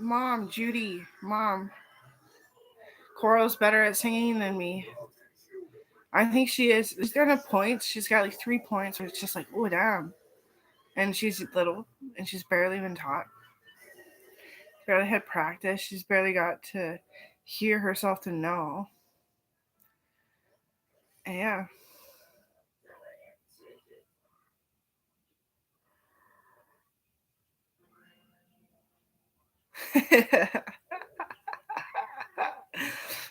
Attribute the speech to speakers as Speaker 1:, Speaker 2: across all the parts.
Speaker 1: Mom, Judy, Mom. Coral's better at singing than me. I think she is. She's got enough points. She's got like 3 points where it's just like, oh, damn. And she's little and she's barely been taught. She's barely had practice. She's barely got to hear herself to know. And yeah.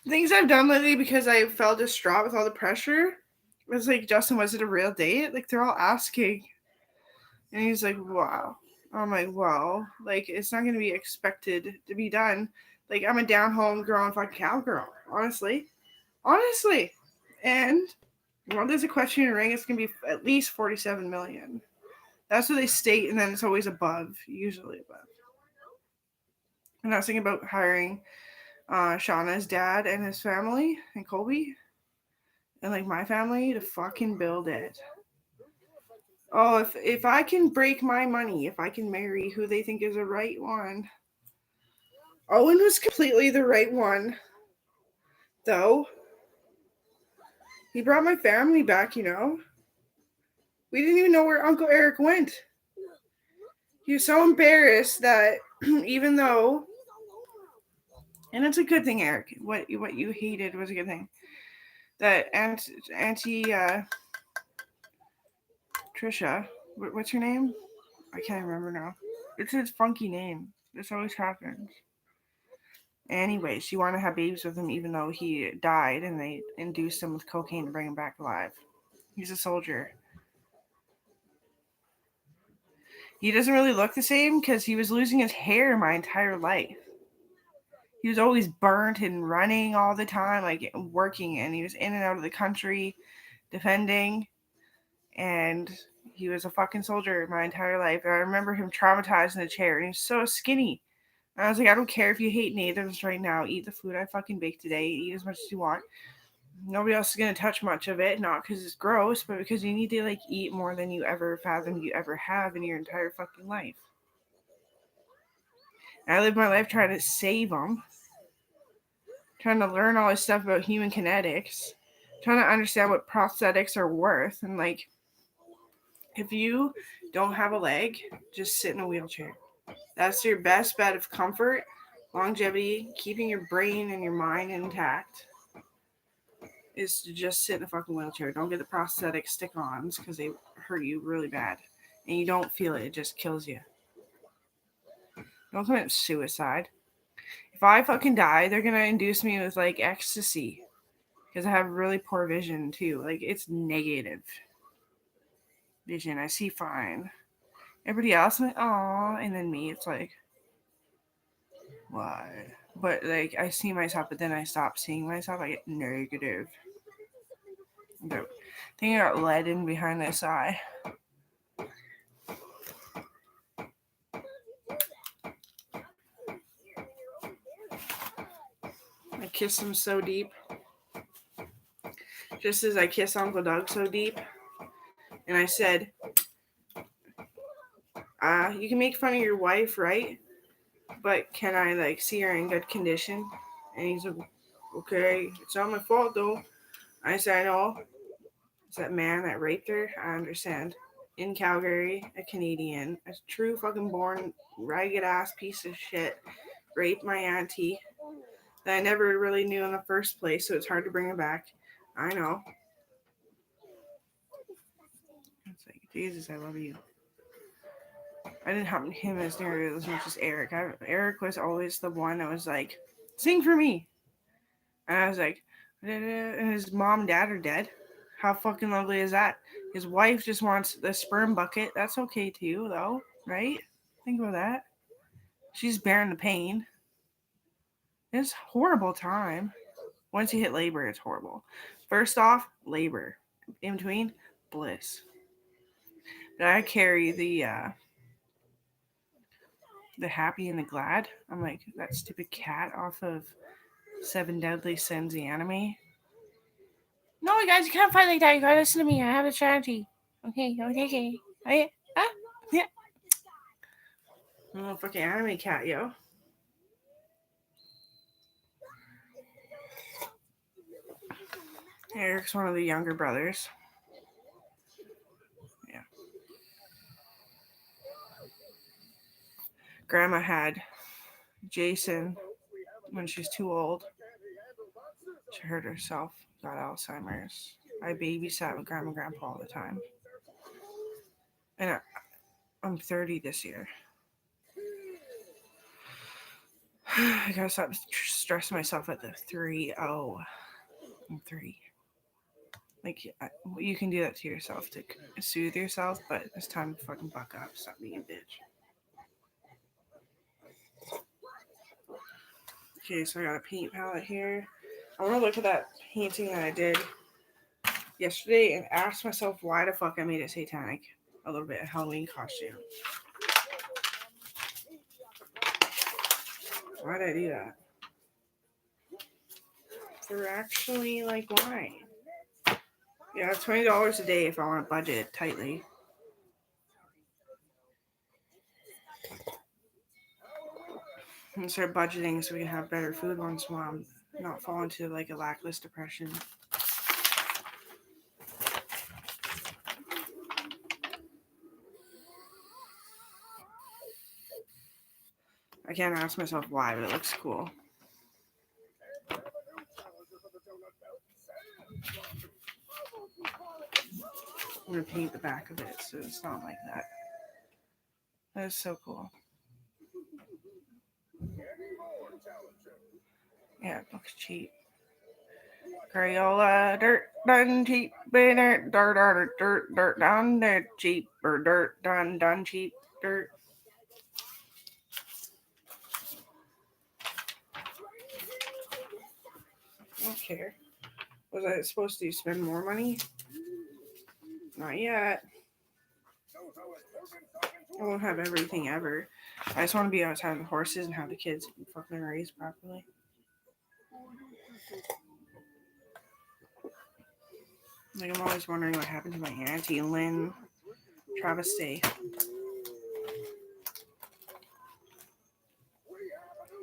Speaker 1: Things I've done lately because I felt distraught with all the pressure. It was like, Justin, was it a real date? Like, they're all asking. And he's like, wow. I'm like, well, like, it's not going to be expected to be done. Like, I'm a down home girl and fucking cowgirl, honestly. Honestly. And, well, there's a question in a ring, it's going to be at least 47 million. That's what they state, and then it's always above, usually above. And I was thinking about hiring Shauna's dad and his family and Colby and like my family to fucking build it. Oh, if I can break my money, if I can marry who they think is the right one. Owen was completely the right one, though. He brought my family back, you know. We didn't even know where Uncle Eric went. He was so embarrassed that even though, and it's a good thing, Eric. What you hated was a good thing. That Auntie Trisha, what's her name? I can't remember now. It's a funky name. This always happens. Anyway, she wanted to have babies with him even though he died and they induced him with cocaine to bring him back alive. He's a soldier. He doesn't really look the same because he was losing his hair my entire life. He was always burnt and running all the time, like working, and he was in and out of the country defending. And he was a fucking soldier my entire life. And I remember him traumatized in a chair, and he was so skinny. And I was like, I don't care if you hate natives right now. Eat the food I fucking baked today. Eat as much as you want. Nobody else is gonna touch much of it, not because it's gross, but because you need to like eat more than you ever fathomed you ever have in your entire fucking life. And I lived my life trying to save them, trying to learn all this stuff about human kinetics, trying to understand what prosthetics are worth, and like, if you don't have a leg, just sit in a wheelchair. That's your best bet of comfort, longevity, keeping your brain and your mind intact. Is to just sit in a fucking wheelchair. Don't get the prosthetic stick-ons because they hurt you really bad, and you don't feel it. It just kills you. Don't commit suicide. If I fucking die, they're gonna induce me with like ecstasy because I have really poor vision too. Like it's negative vision. I see fine. Everybody else, I'm like, aw, and then me, it's like, why? But like I see myself, but then I stop seeing myself. I get negative. I think I got lead in behind this eye. I kissed him so deep. Just as I kissed Uncle Doug so deep. And I said, you can make fun of your wife, right? But can I like see her in good condition? And he's like, okay, it's not my fault though. I said, I know. It's that man that raped her. I understand. In Calgary, a Canadian, a true fucking born ragged ass piece of shit, raped my auntie that I never really knew in the first place, so it's hard to bring her back. I know. It's like, Jesus, I love you. I didn't have him as near as much as Eric. Eric was always the one that was like, sing for me. And I was like, and his mom and dad are dead. How fucking lovely is that? His wife just wants the sperm bucket. That's okay too, though, right? Think about that. She's bearing the pain. It's a horrible time. Once you hit labor, it's horrible. First off, labor. In between, bliss. But I carry the happy and the glad. I'm like that stupid cat off of Seven Deadly Sins, the anime. No, guys, you can't fight like that. You gotta listen to me. I have a strategy. Okay, okay. Yeah. Little fucking anime cat, yo. Eric's one of the younger brothers. Yeah. Grandma had Jason when she's too old. She hurt herself, got Alzheimer's. I babysat with Grandma and Grandpa all the time. And I'm 30 this year. I gotta stop stressing myself at the 3-0. I'm 3. Like, you can do that to yourself to soothe yourself, but it's time to fucking buck up. Stop being a bitch. Okay, so I got a paint palette here. I want to look at that painting that I did yesterday and ask myself why the fuck I made it satanic. A little bit of Halloween costume. Why did I do that? For actually, like, why? Yeah, $20 a day if I want to budget it tightly. And start budgeting so we can have better food once in a while, not fall into like a lackluster depression. I can't ask myself why, but it looks cool. I'm gonna paint the back of it so it's not like that. That is so cool. Yeah, it looks cheap. Crayola, dirt, done cheap, dirt, dirt, done, dirt, cheap, or dirt, done, cheap, dirt. I don't care. Was I supposed to spend more money? Not yet. I won't have everything ever. I just want to be outside of the horses and have the kids fucking raised properly. Like, I'm always wondering what happened to my auntie Lynn Travesty.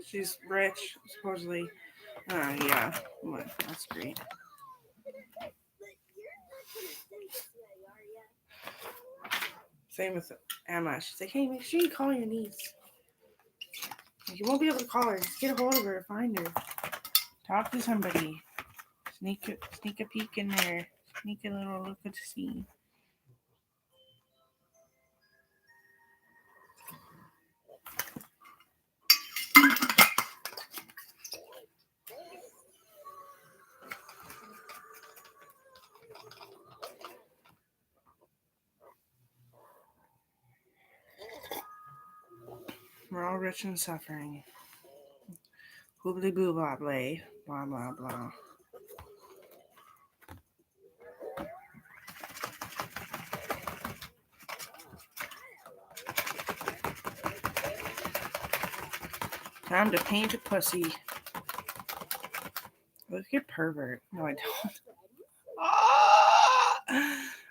Speaker 1: She's rich, supposedly. Yeah, well, that's great. Same with Emma. She's like, hey, make sure you call your niece. You won't be able to call her. Just get a hold of her, find her. Talk to somebody. Sneak a peek in there. Sneak a little look at the scene. We're all rich and suffering. Hoobly boo blah blah. Blah blah blah. Time to paint a pussy. Look at pervert. No, I don't.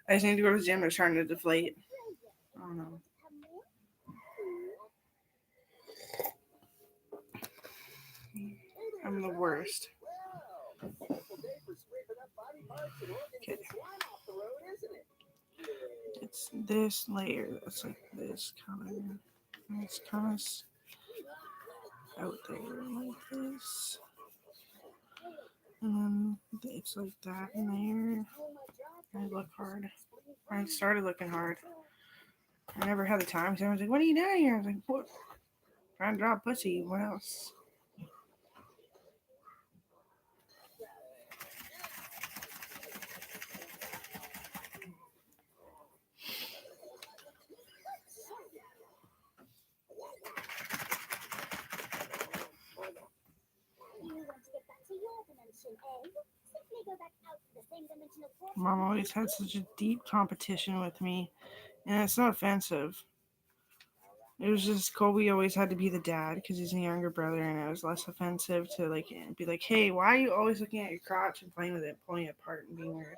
Speaker 1: I just need to go to the gym. They're starting to deflate. Oh no. I'm the worst. Okay. It's this layer that's like this color. It's kind of out there like this. And then it's like that in there. I look hard. I started looking hard. I never had the time. So I was like, what are you doing here? I was like, what? Trying to draw pussy. What else? Mom always had such a deep competition with me, and it's not offensive. It was just Kobe always had to be the dad because he's a younger brother, and it was less offensive to like be like, "Hey, why are you always looking at your crotch and playing with it, pulling it apart and being weird?"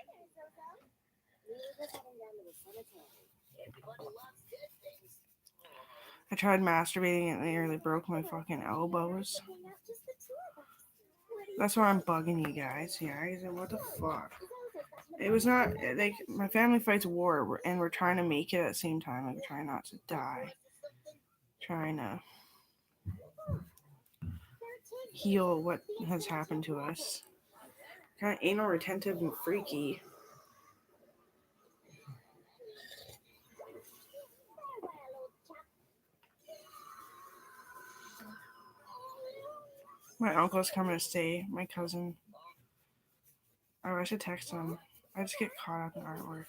Speaker 1: I tried masturbating and I nearly broke my fucking elbows. That's why I'm bugging you guys. Yeah, I said, what the fuck? It was not like my family fights war, and we're trying to make it at the same time. Like, trying not to die, trying to heal what has happened to us. Kind of anal retentive and freaky. My uncle's coming to stay. My cousin. Oh, I should text him. I just get caught up in artwork.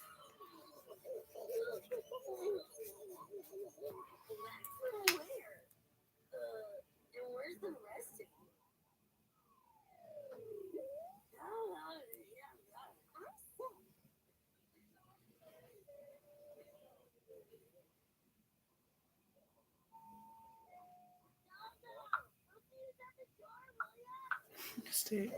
Speaker 1: Stay.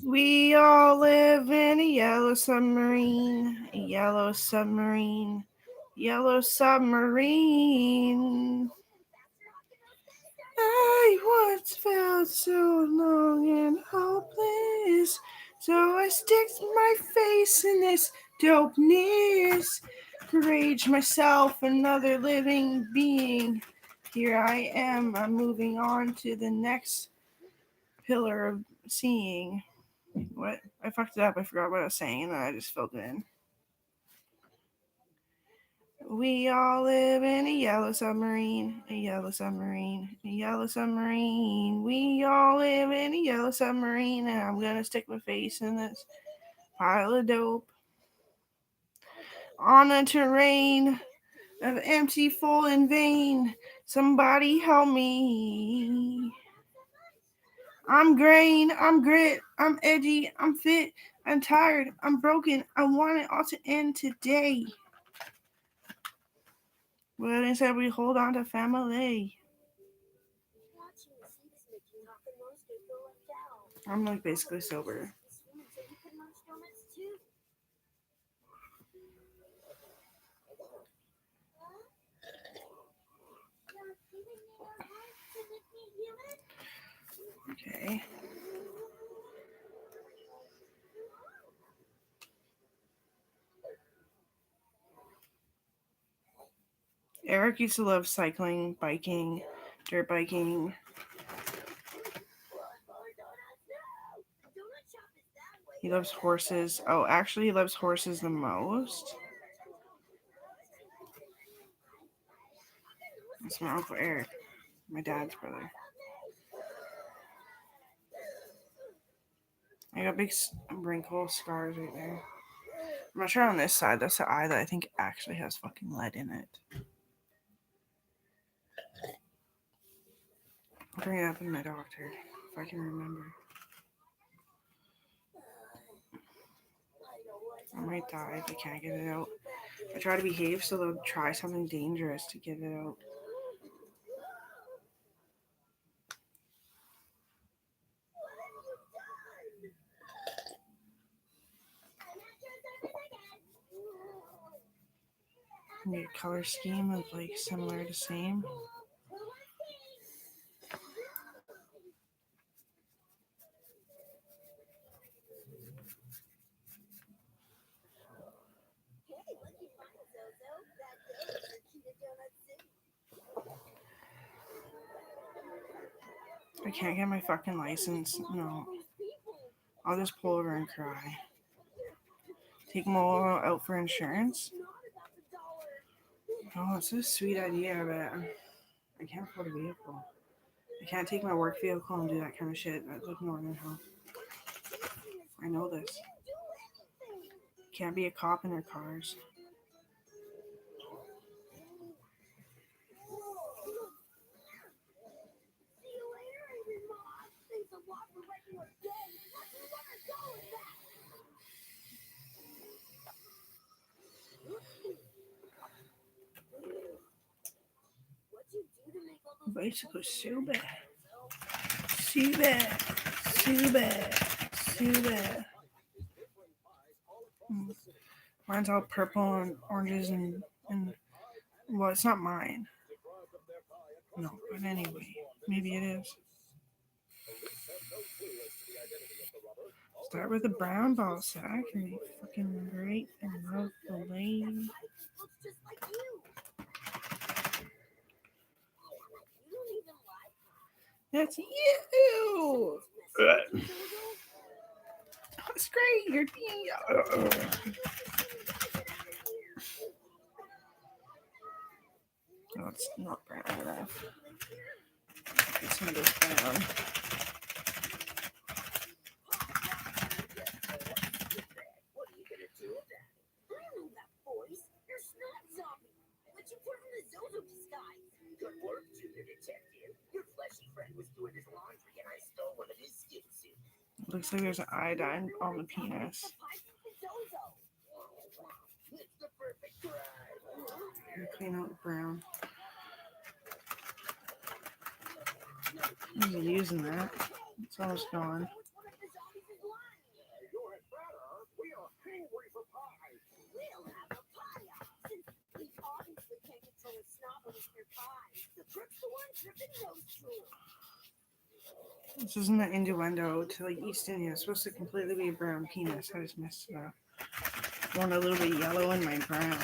Speaker 1: We all live in a yellow submarine, a yellow submarine, yellow submarine. I once felt so long and hopeless, so I sticked my face in this dopeness. Rage myself, another living being. Here I am, I'm moving on to the next pillar of seeing. What? I fucked it up. I forgot what I was saying, and then I just filled it in. We all live in a yellow submarine, a yellow submarine, a yellow submarine. We all live in a yellow submarine, and I'm gonna stick my face in this pile of dope. On a terrain of empty, full, and vain, somebody help me. I'm grain, I'm grit, I'm edgy, I'm fit, I'm tired, I'm broken, I want it all to end today. But instead we hold on to family. I'm like basically sober. Okay. Eric used to love cycling, biking, dirt biking. He loves horses. Oh, actually, he loves horses the most. That's my Uncle Eric, my dad's brother. I got big wrinkle scars right there. I'm not sure on this side. That's the eye that I think actually has fucking lead in it. I'll bring it up with my doctor if I can remember. I might die if I can't get it out. I try to behave, so they'll try something dangerous to get it out. Need a color scheme of like similar to same. I can't get my fucking license. No. I'll just pull over and cry. Take them all out for insurance? Oh, it's a sweet idea, but I can't afford a vehicle. I can't take my work vehicle and do that kind of shit. That's like Northern Health. I know this. Can't be a cop in their cars. Basically, so bad. So bad. So bad. So bad. Mine's all purple and oranges and well, it's not mine. No, but anyway, maybe it is. Start with a brown ball sack and be fucking great and lovely. That's you. That's great. You're no, it's not brown enough. It's some of this brown. Looks like there's an iodine on the penis. Here, clean out the brown. I'm using that. It's almost gone. This isn't an innuendo to like East India. It's supposed to completely be a brown penis. I just messed it up. I want a little bit yellow in my brown.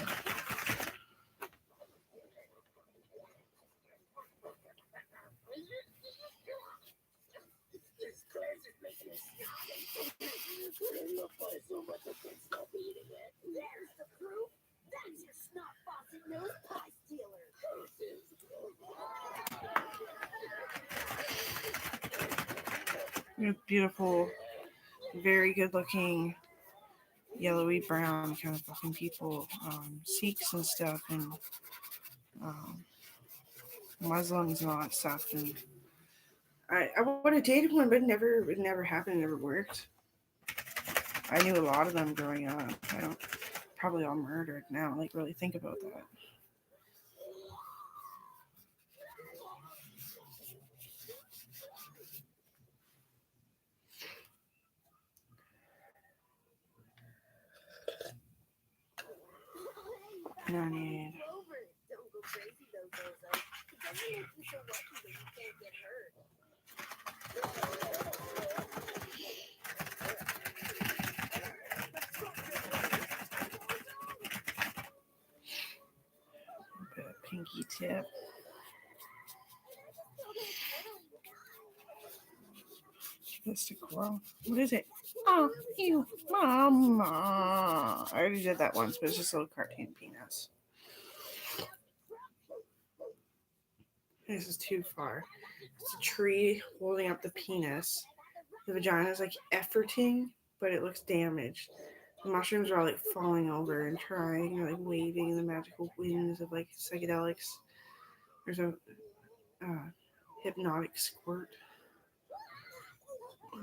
Speaker 1: Beautiful, very good looking, yellowy brown kind of fucking people, Sikhs and stuff, and Muslims and all that stuff. And I would have dated one, but it never happened. It never worked. I knew a lot of them growing up. I don't probably all murdered now. Like really think about that. No need. Pinky tip. Just a coral. What is it? Oh, you, mama. I already did that once, but it's just a little cartoon penis. This is too far. It's a tree holding up the penis. The vagina is like efforting, but it looks damaged. The mushrooms are all like falling over and trying, or like waving in the magical winds of like psychedelics. There's a hypnotic squirt.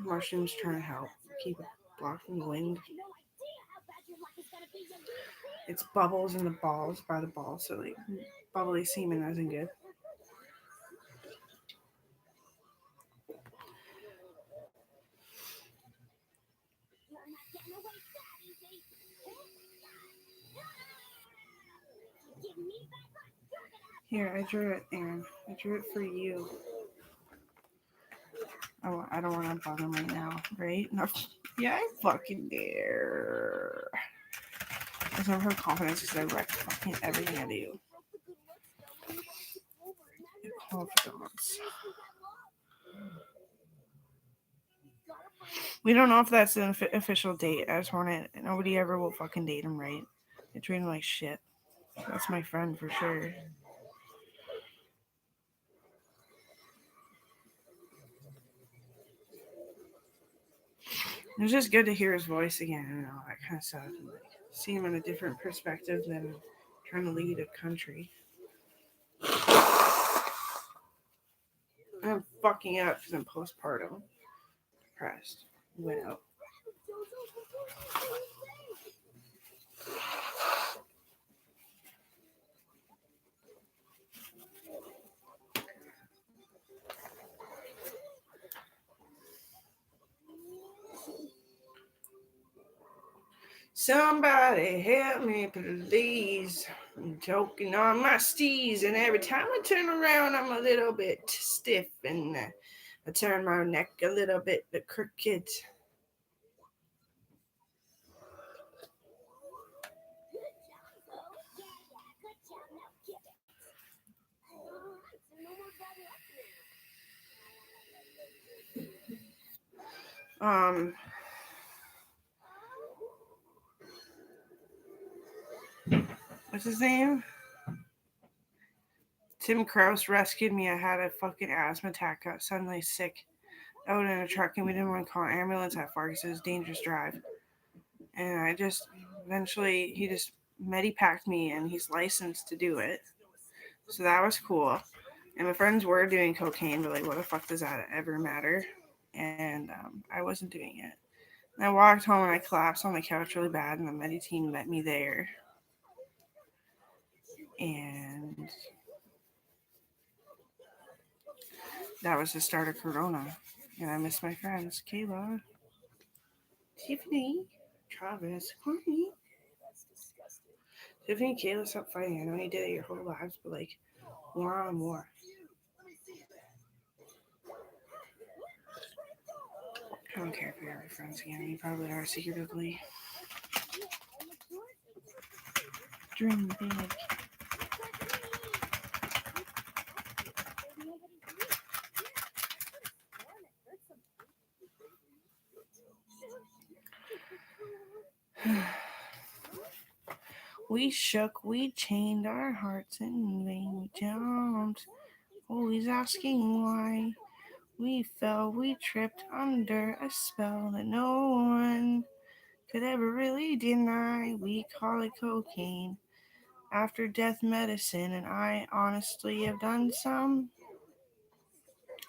Speaker 1: Mushrooms trying to help keep it blocked from the wind. It's bubbles in the balls by the ball, so like bubbly semen isn't good. Here, I drew it, Aaron. I drew it for you. Oh, I don't want to bother him right now, right? No. Yeah, I fucking dare. I just have her confidence because I wreck fucking everything I do. Confidence. We don't know if that's an official date. I just want it. Nobody ever will fucking date him, right? They treat him like shit. That's my friend for sure. It was just good to hear his voice again and all that kind of stuff. And like, see him in a different perspective than trying to lead a country. I'm fucking up because I'm postpartum. Depressed. Went out. Somebody help me, please. I'm choking on my steez, and every time I turn around, I'm a little bit stiff, and I turn my neck a little bit crooked. Um, what's his name? Tim Kraus rescued me. I had a fucking asthma attack. Got suddenly sick out in a truck, and we didn't want to call an ambulance that far because it was a dangerous drive. And I just eventually he just medipacked me, and he's licensed to do it. So that was cool. And my friends were doing cocaine, but like, what the fuck does that ever matter? And I wasn't doing it. And I walked home and I collapsed on the couch really bad, and the med team met me there. And that was the start of Corona. And I miss my friends, Kayla, Tiffany, Travis, Courtney. Tiffany and Kayla, stop fighting. I know you did it your whole lives, but like, more on more. I don't care if you're ever friends again. You probably are secretively. Dream big. We shook, we chained our hearts in vain. We jumped, always asking why. We fell, we tripped under a spell that no one could ever really deny. We call it cocaine, after death medicine, and I honestly have done some.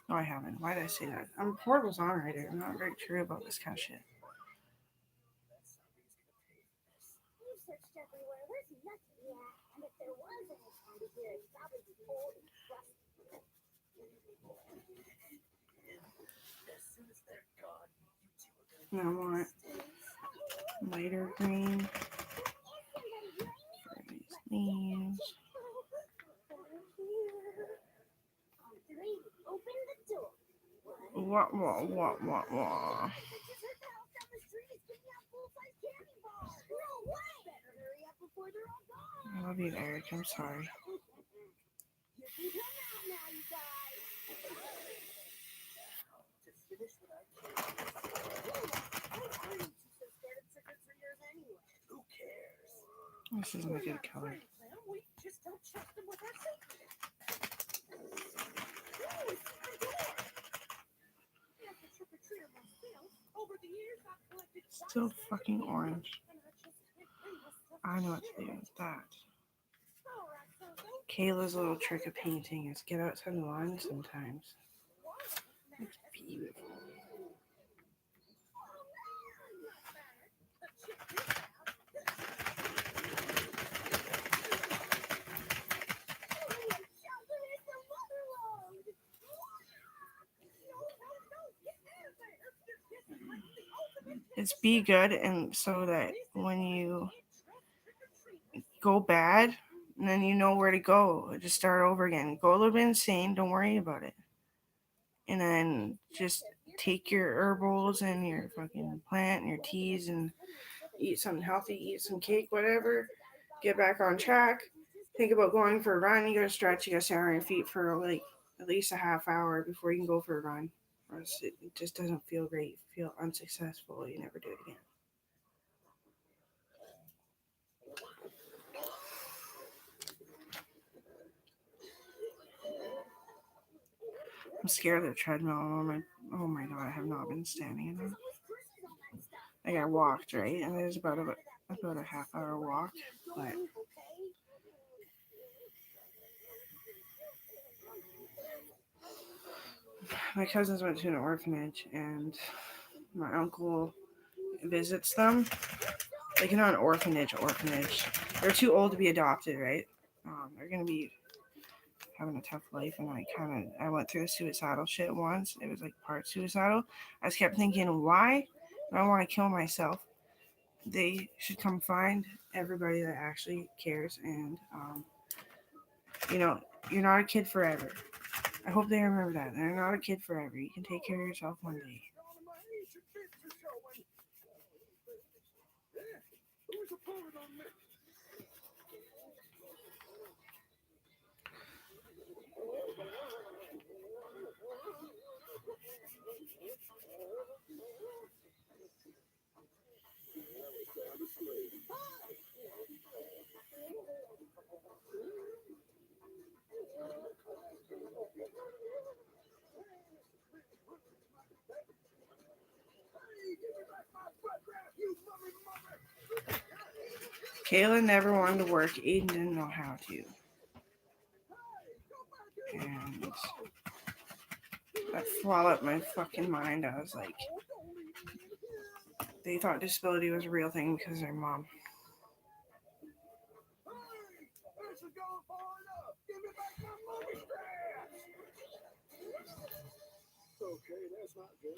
Speaker 1: No, I haven't. Why did I say that? I'm a horrible songwriter. I'm not very true about this kind of shit. And I want lighter green for these leaves. Wah. I love you, Eric. I'm sorry. This isn't a good color. Still fucking orange. I know what to do with that. Kayla's little trick of painting is get outside the line sometimes. It's beautiful. It's be good, and so that when you go bad, and then you know where to go. Just start over again. Go a little bit insane. Don't worry about it. And then just take your herbals and your fucking plant and your teas and eat something healthy. Eat some cake, whatever. Get back on track. Think about going for a run. You gotta stretch. You gotta stay on your feet for like at least a half hour before you can go for a run. Or else it just doesn't feel great. You feel unsuccessful. You never do it again. I'm scared of the treadmill. Oh my god, I have not been standing enough. Like I walked, right? And it was about a half hour walk. But my cousins went to an orphanage, and my uncle visits them. Like not an orphanage. They're too old to be adopted, right? They're gonna be having a tough life, and I went through the suicidal shit once. It was like part suicidal. I just kept thinking, why do I want to kill myself? they should come find everybody that actually cares. And, you know, you're not a kid forever. I hope they remember that. They're not a kid forever. You can take care of yourself one day. Kayla never wanted to work. Aiden didn't know how to. And that swallowed my fucking mind. I was like, they thought disability was a real thing because their mom.
Speaker 2: Okay, that's not good.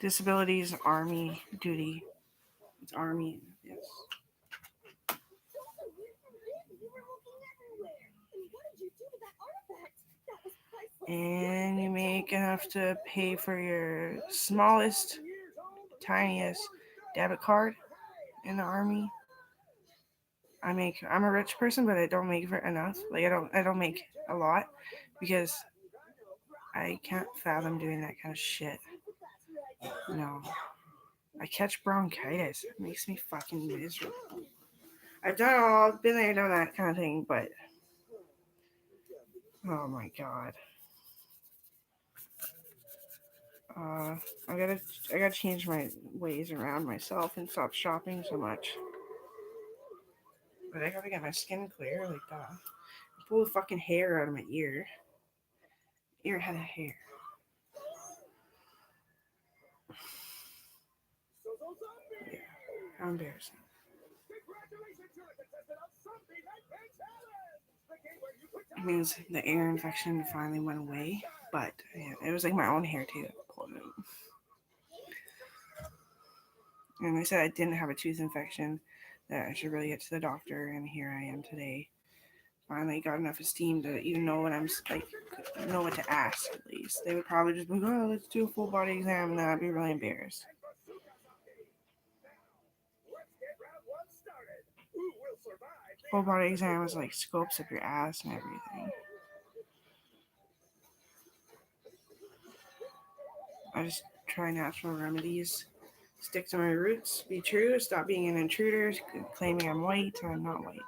Speaker 1: Disability is army duty. It's army, yes. And you make enough to pay for your smallest, tiniest debit card in the army. I'm a rich person, but I don't make enough. Like I don't make a lot because I can't fathom doing that kind of shit. No. I catch bronchitis. It makes me fucking miserable. I've done it all, been there, done that kind of thing, but oh my god. I gotta change my ways around myself and stop shopping so much. But I gotta get my skin clear like that. Pull the fucking hair out of my ear. Ear had a hair. Yeah, how embarrassing. It means the ear infection finally went away, but yeah, it was like my own hair too. And they said I didn't have a tooth infection, that I should really get to the doctor, and here I am today. Finally got enough esteem to even know what I'm like, know what to ask at least. They would probably just be like, oh, let's do a full body exam, and then I'd be really embarrassed. Full body exam is like scopes up your ass and everything. I just try natural remedies, stick to my roots, be true, stop being an intruder, claiming I'm white. I'm not white.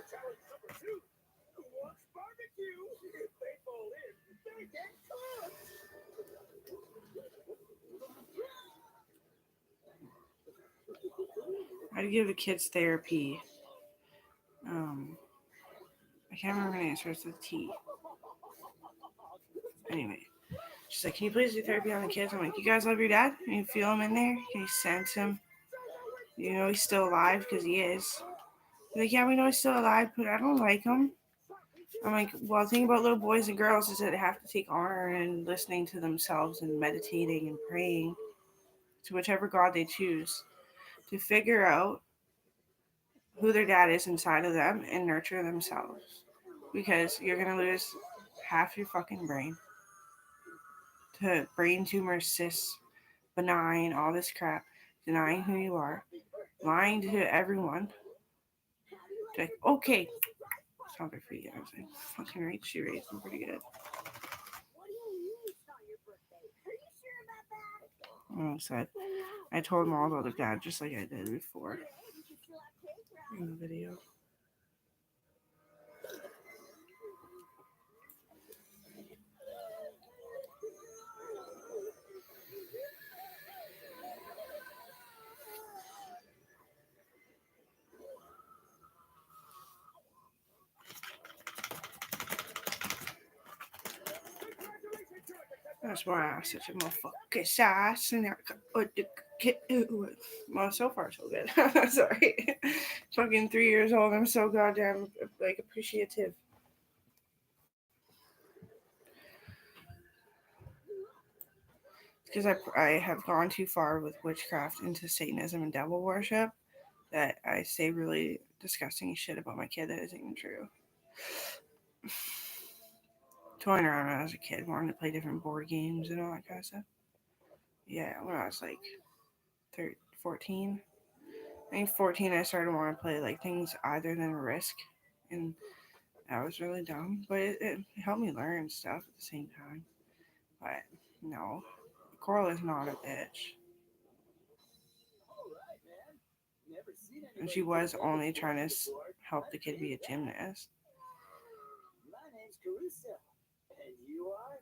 Speaker 2: Challenge number 2. Who wants barbecue? If they fall in, they get cooked.
Speaker 1: I'd give the kids therapy. I can't remember her name. It starts with T. Anyway, she's like, "Can you please do therapy on the kids?" I'm like, "You guys love your dad? Can you feel him in there? Can you sense him? You know he's still alive because he is." They're like, "Yeah, we know he's still alive, but I don't like him." I'm like, "Well, the thing about little boys and girls is that they have to take honor in listening to themselves and meditating and praying to whichever God they choose to figure out who their dad is inside of them and nurture themselves. Because you're going to lose half your fucking brain to brain tumor, cysts, benign, all this crap, denying who you are, lying to everyone. Like, okay, sounds good for you. I was like, fucking right, she raised me pretty good. I said, I told him all about the dad just like I did before in the video. That's why I'm such a motherfucking sass and I well, so far so good. Sorry. Fucking 3 years old. I'm so goddamn like appreciative. Because I have gone too far with witchcraft into Satanism and devil worship that I say really disgusting shit about my kid that isn't even true. Toying around when I was a kid, wanting to play different board games and all that kind of stuff. Yeah, when I was like 14. I think 14, I started wanting to play like things other than Risk. And that was really dumb, but it helped me learn stuff at the same time. But no, Coral is not a bitch. And she was only trying to help the kid be a gymnast.
Speaker 2: My name's Caruso. And you are?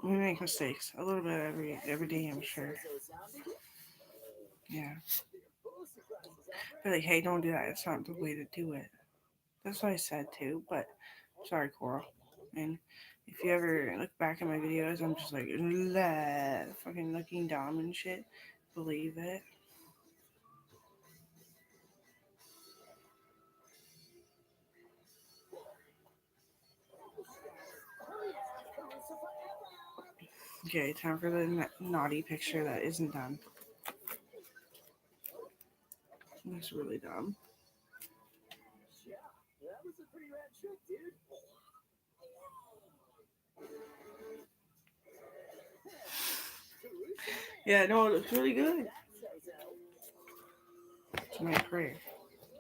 Speaker 1: We make mistakes a little bit every day, I'm sure. Yeah. But like, hey, don't do that. It's not the way to do it. That's what I said too. But sorry, Coral. And if you ever look back at my videos, I'm just like fucking looking dumb and shit. Believe it. Okay, time for the naughty picture that isn't done. That's really dumb.
Speaker 2: Yeah, that was a pretty rad trick, dude.
Speaker 1: Yeah, no, it looks really good. It's my prayer.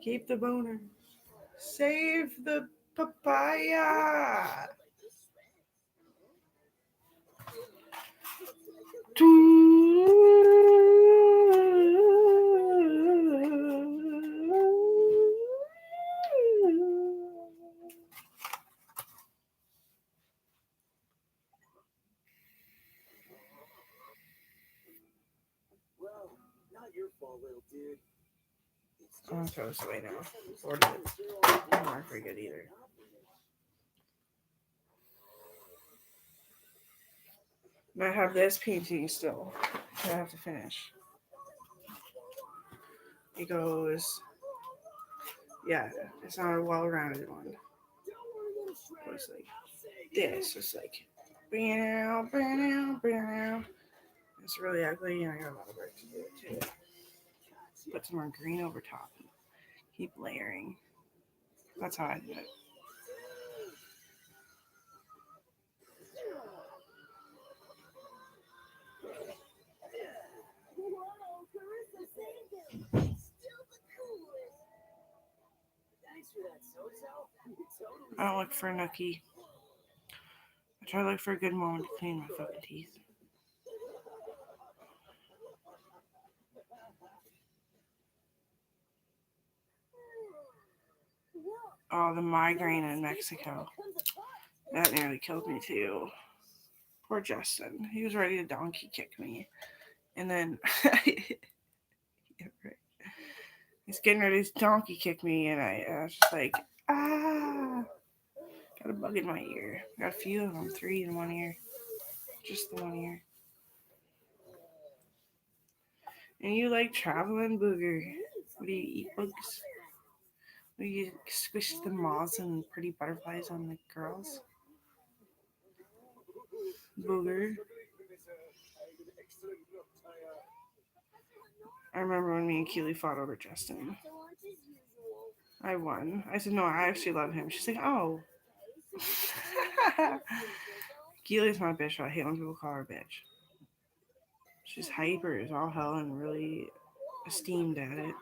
Speaker 1: Keep the boner. Save the papaya.
Speaker 2: Well, not your fault, little dude.
Speaker 1: I'm gonna throw this away now. Or I'm not very good either. I have this painting still that I have to finish. It goes, yeah, it's not a well-rounded one. It goes like this. It's like, bow, bow, bow. It's really ugly, and I got a lot of work to do it too. Put some more green over top. Keep layering. That's how I do it.
Speaker 2: Whoa, Carissa saved him. Still the coolest. Thanks for that, Sozo. Totally.
Speaker 1: I don't look for a nookie. I try to look for a good moment to clean my fucking teeth. Oh, the migraine in Mexico. That nearly killed me too. Poor Justin. He was ready to donkey kick me. And then yeah, right. He's getting ready to donkey kick me, and I was just like, ah. Got a bug in my ear. Got a few of them, 3 in one ear. Just the one ear. And you like traveling, Booger? What do you eat, bugs? What do you squish the moths and pretty butterflies on the girls? Booger. I remember when me and Keely fought over Justin. I won. I said, no, I actually love him. She's like, oh. Keely's my bitch. I hate when people call her a bitch. She's hyper as all hell and really esteemed at it.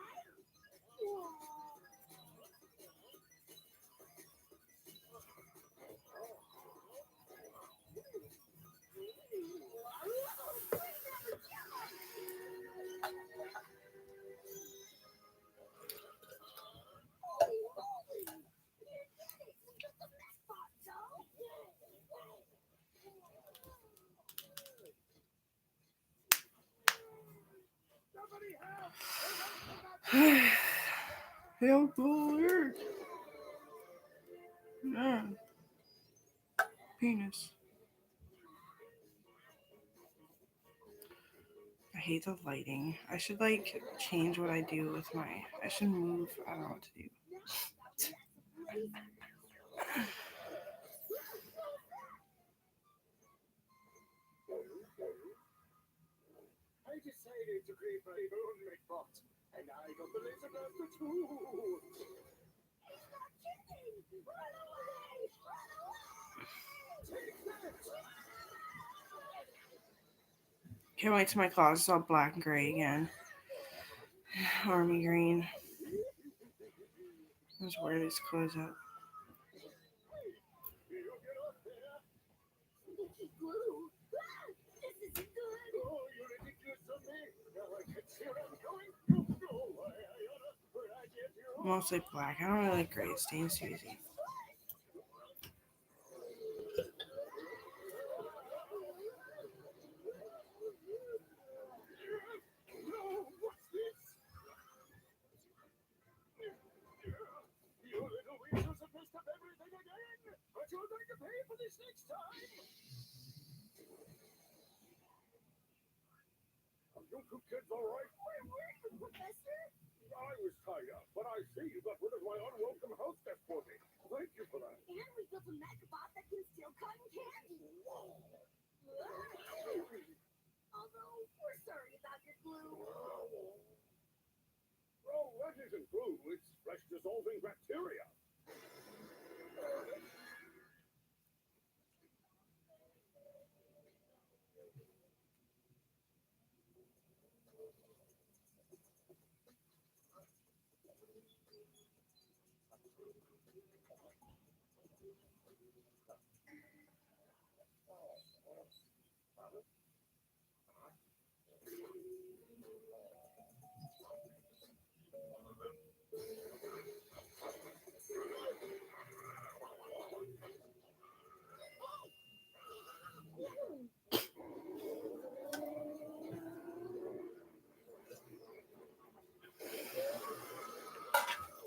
Speaker 1: Help, Lord. Yeah. Penis. hate the lighting. I should like change what I do with my. I should move. I don't know what to do.
Speaker 2: I decided to create my own McBot, and I got the laser blaster too. It's not kidding! Run away! Run away! Take that!
Speaker 1: Can't wait till my closet's all black and gray again. Army green. Let's wear these clothes up.
Speaker 2: You get up there! Sneaky glue! Ah, this isn't good! Oh, you're ridiculous of me! Now I can see where I'm going! Go away! I get you!
Speaker 1: Mostly black. I don't really like gray. It stains too easy.
Speaker 2: No, what's this? You little weasels have messed up everything again! But you're going to pay for this next time! Are you two kids alright? Where were you, Professor? I was tied up, but I see you got rid of my unwelcome house guest for me. Thank you for that. And we built a MechBot that can steal cotton candy. Although, we're sorry about your glue. Oh, that isn't glue. It's flesh-dissolving bacteria.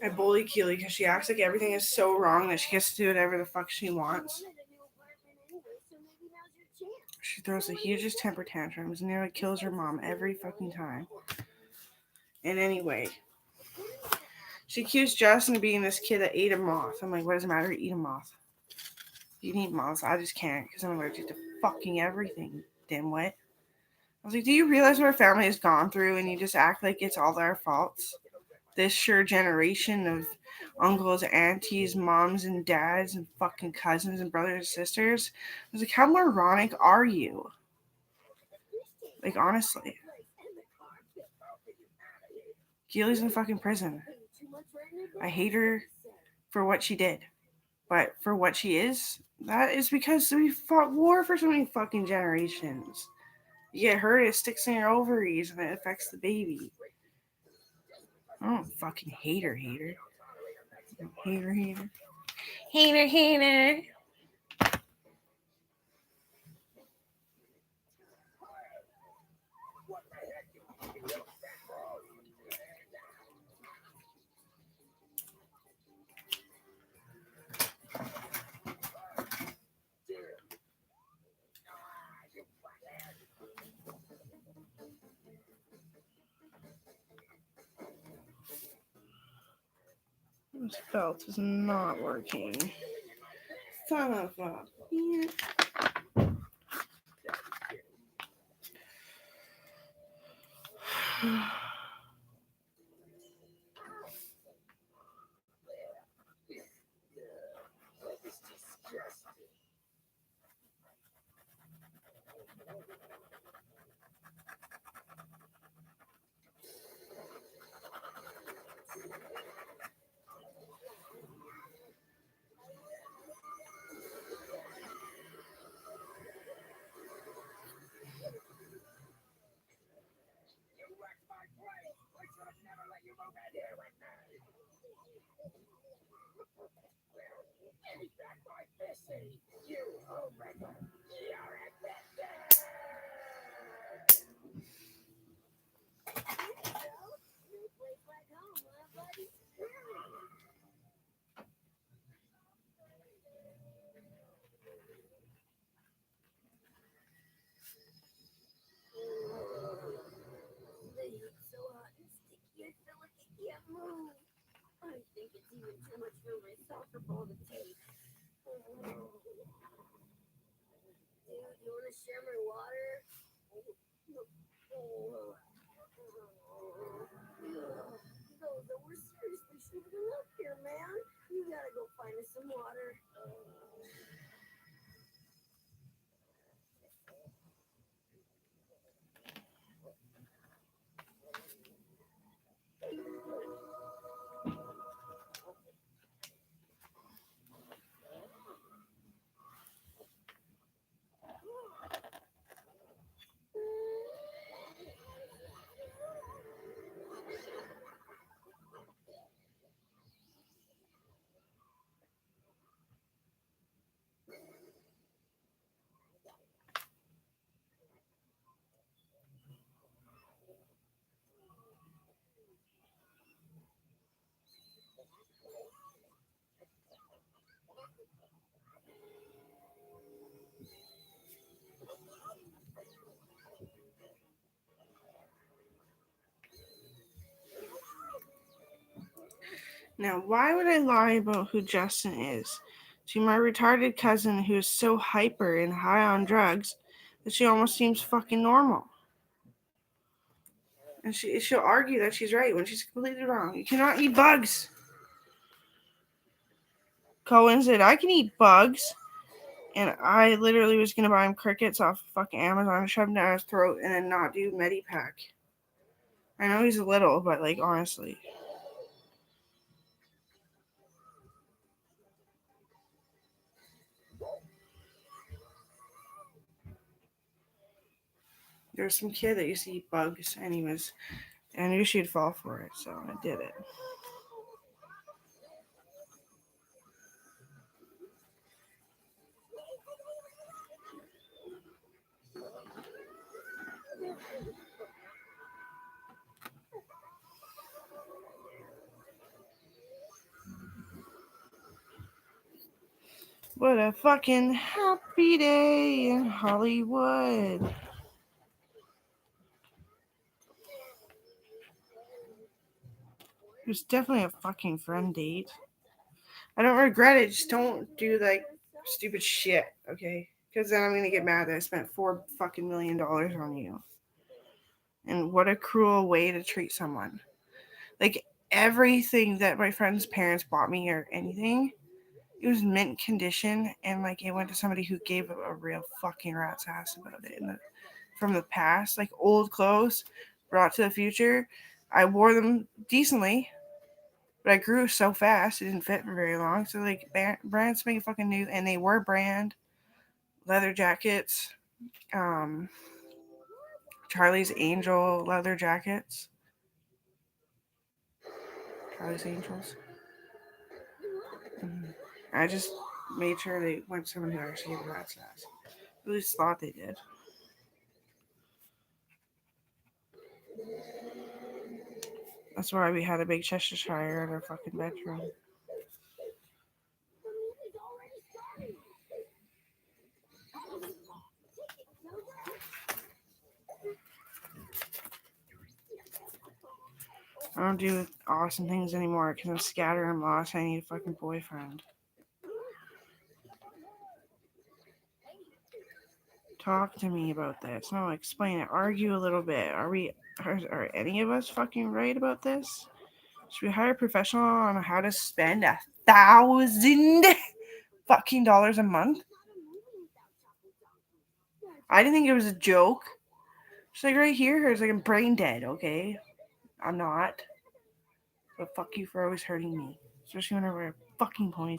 Speaker 1: I bully Keely because she acts like everything is so wrong that she gets to do whatever the fuck she wants. She throws the hugest temper tantrums and nearly kills her mom every fucking time. And anyway, she accused Justin of being this kid that ate a moth. I'm like, what does it matter? Eat a moth. You can eat moths. I just can't because I'm allergic to fucking everything, dimwit. I was like, do you realize what our family has gone through and you just act like it's all our faults? This sure generation of uncles, aunties, moms, and dads, and fucking cousins, and brothers and sisters. I was like, how moronic are you? Like, honestly. Keely's in fucking prison. I hate her for what she did. But for what she is, that is because we fought war for so many fucking generations. You get hurt, it sticks in your ovaries, and it affects the baby. I don't fucking hate her. Hater. Hater. This belt is not working. Son of a bitch.
Speaker 3: all the tape. Dude, you want to share my water? Those we're seriously shooting up here, man. You gotta go find us some water.
Speaker 1: Now, why would I lie about who Justin is to my retarded cousin who is so hyper and high on drugs that she almost seems fucking normal? And she'll argue that she's right when she's completely wrong. You cannot eat bugs. Cohen said, I can eat bugs. And I literally was going to buy him crickets off fucking Amazon and shove them down his throat and then not do Medipack. I know he's a little, but like, honestly. There was some kid that used to eat bugs and I knew she'd fall for it, so I did it. What a fucking happy day in Hollywood. It was definitely a fucking friend date. I don't regret it. Just don't do like stupid shit, okay? Because then I'm gonna get mad that I spent $4 fucking million on you. And what a cruel way to treat someone. Like everything that my friend's parents bought me or anything, it was mint condition, and like it went to somebody who gave a real fucking rat's ass about it from the past. Like old clothes brought to the future. I wore them decently, but I grew so fast it didn't fit for very long. So like brands make fucking new, and they were brand leather jackets, Charlie's Angel leather jackets, Charlie's Angels. Mm-hmm. I just made sure they went to someone who actually gave a rat's ass. At least thought they did. That's why we had a big Cheshire in our fucking bedroom. I don't do awesome things anymore because I'm scattered and lost. I need a fucking boyfriend. Talk to me about this. No, explain it. Argue a little bit. Are any of us fucking right about this? Should we hire a professional on how to spend $1,000 fucking dollars a month? I didn't think it was a joke. She's like right here. It's like I'm brain dead, okay? I'm not. But fuck you for always hurting me. Especially when I wear a fucking ponytail.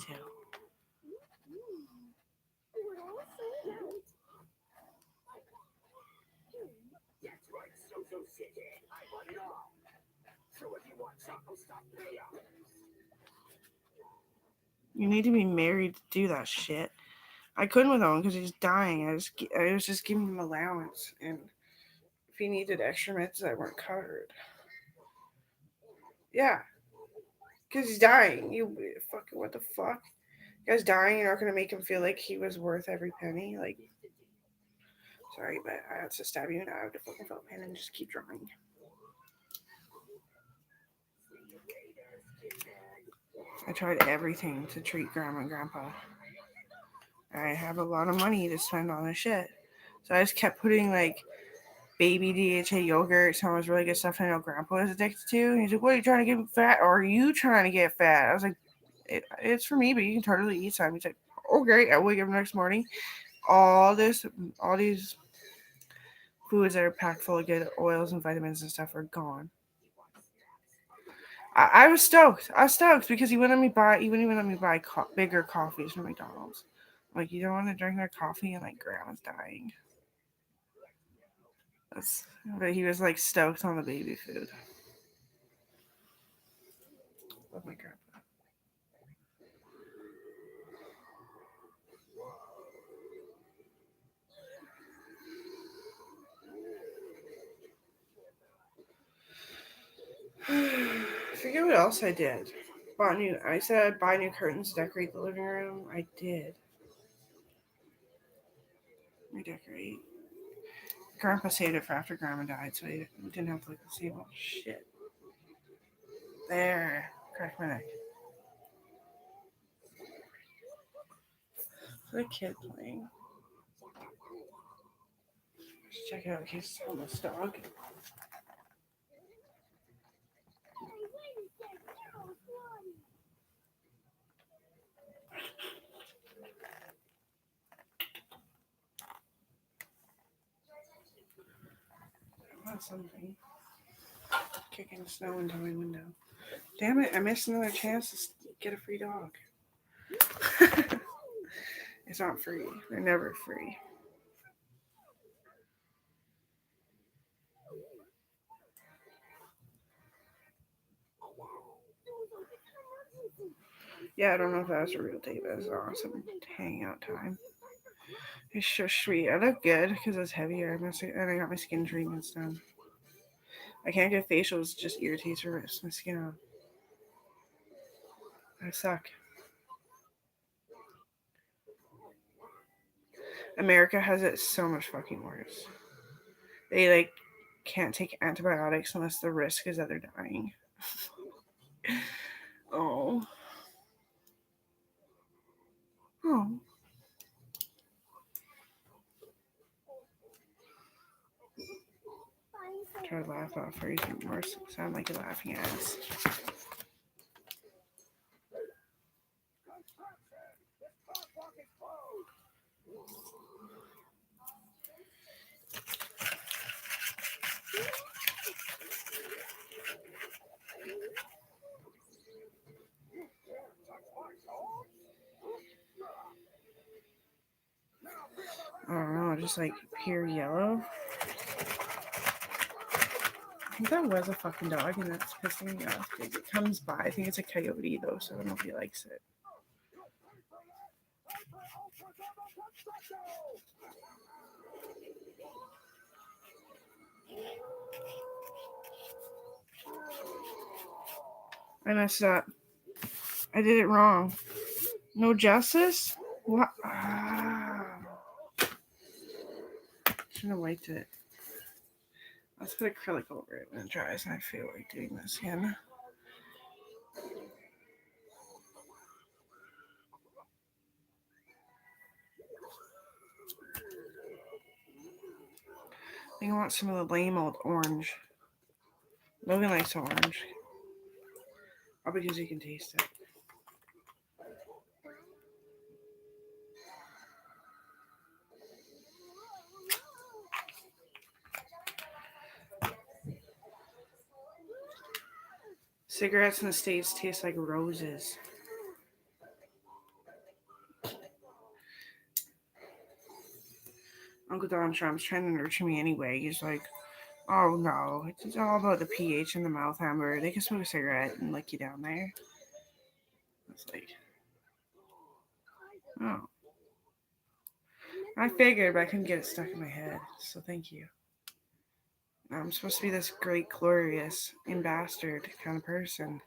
Speaker 2: That's right, So City. I want it all. So if you want Choco Stop, pay up.
Speaker 1: You need to be married to do that shit. I couldn't with Owen because he's dying. I was just giving him allowance, and if he needed extra meds that weren't covered, yeah, because he's dying. You fucking what the fuck? Guy's dying. You're not gonna make him feel like he was worth every penny. Like, sorry, but I had to stab you, and I have to fucking felt pen and just keep drawing. I tried everything to treat grandma and grandpa. I have a lot of money to spend on this shit. So I just kept putting like baby DHA yogurt, some of this really good stuff I know grandpa was addicted to. And he's like, what are you trying to get fat? Or are you trying to get fat? I was like, it's for me, but you can totally eat some. He's like, okay. I wake up the next morning. All these foods that are packed full of good oils and vitamins and stuff are gone. I was stoked. I was stoked because he wouldn't even let me buy bigger coffees from McDonald's. Like, you don't want to drink their coffee and like grandma's dying. But he was like stoked on the baby food. Love my grandpa. I forget what else I did. I said I'd buy new curtains to decorate the living room. I did. Redecorate. Grandpa saved it for after Grandma died, so we didn't have to look the same old shit. There. Crack my neck. The kid playing. Let's check it out in case it's a homeless dog. I want something. Kicking snow into my window. Damn it, I missed another chance to get a free dog. It's not free. They're never free. Yeah, I don't know if that was a real date, but it was awesome hangout time. It's so sweet. I look good because it's heavier and I got my skin treatments done. I can't get facials, it just irritates or rips my skin off. I suck. America has it so much fucking worse. They like can't take antibiotics unless the risk is that they're dying. Oh. Oh. Try to laugh off or you more sound like a laughing ass. I don't know, just like pure yellow. I think that was a fucking dog and that's pissing me off. It comes by. I think it's a coyote though, so I don't know if he likes it. I messed up. I did it wrong. No justice? What? Shouldn't have wiped it. Let's put acrylic over it when it dries and I feel like doing this again. I think I want some of the lame old orange. Logan likes orange. Probably because he can taste it. Cigarettes in the States taste like roses. Uncle Donald Trump's trying to nurture me anyway. He's like, oh no, it's all about the pH in the mouth, Amber. They can smoke a cigarette and lick you down there. It's like, oh. I figured, but I couldn't get it stuck in my head. So thank you. I'm supposed to be this great, glorious, bastard kind of person.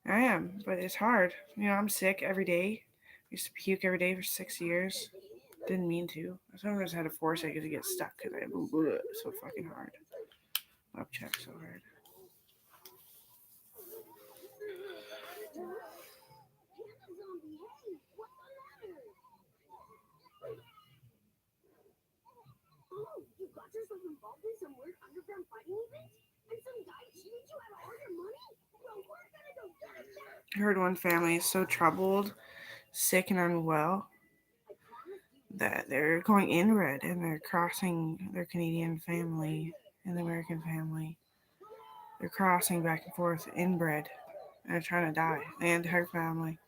Speaker 1: I am, but it's hard. You know, I'm sick every day. I used to puke every day for 6 years. Didn't mean to. I sometimes had to force it because it gets stuck because I so fucking hard. Up check so hard. heard one family is so troubled, sick, and unwell that they're going inbred and they're crossing their Canadian family and the American family. They're crossing back and forth inbred and they're trying to die. The entire family.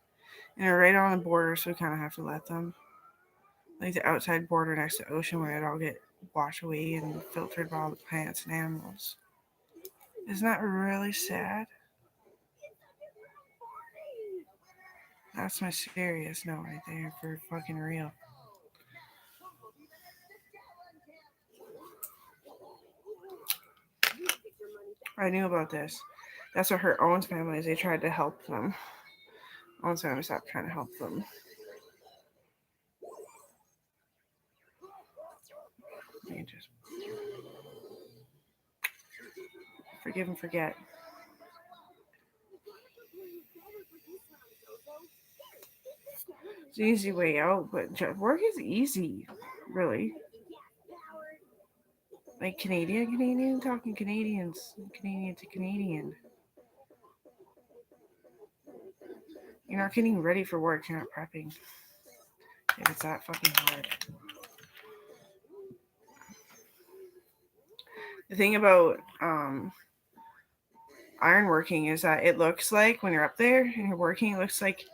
Speaker 1: And they're right on the border, so we kind of have to let them. Like the outside border next to the ocean where it all get washed away and filtered by all the plants and animals. Isn't that really sad? That's my serious note right there for fucking real. I knew about this. That's what her Owen's family is. They tried to help them. Owen's family stopped trying to help them. They just forgive and forget. It's an easy way out, but work is easy, really. Like Canadian, talking Canadians, Canadian to Canadian. You're not getting ready for work, you're not prepping. If it's that fucking hard. The thing about ironworking is that it looks like when you're up there and you're working, it looks like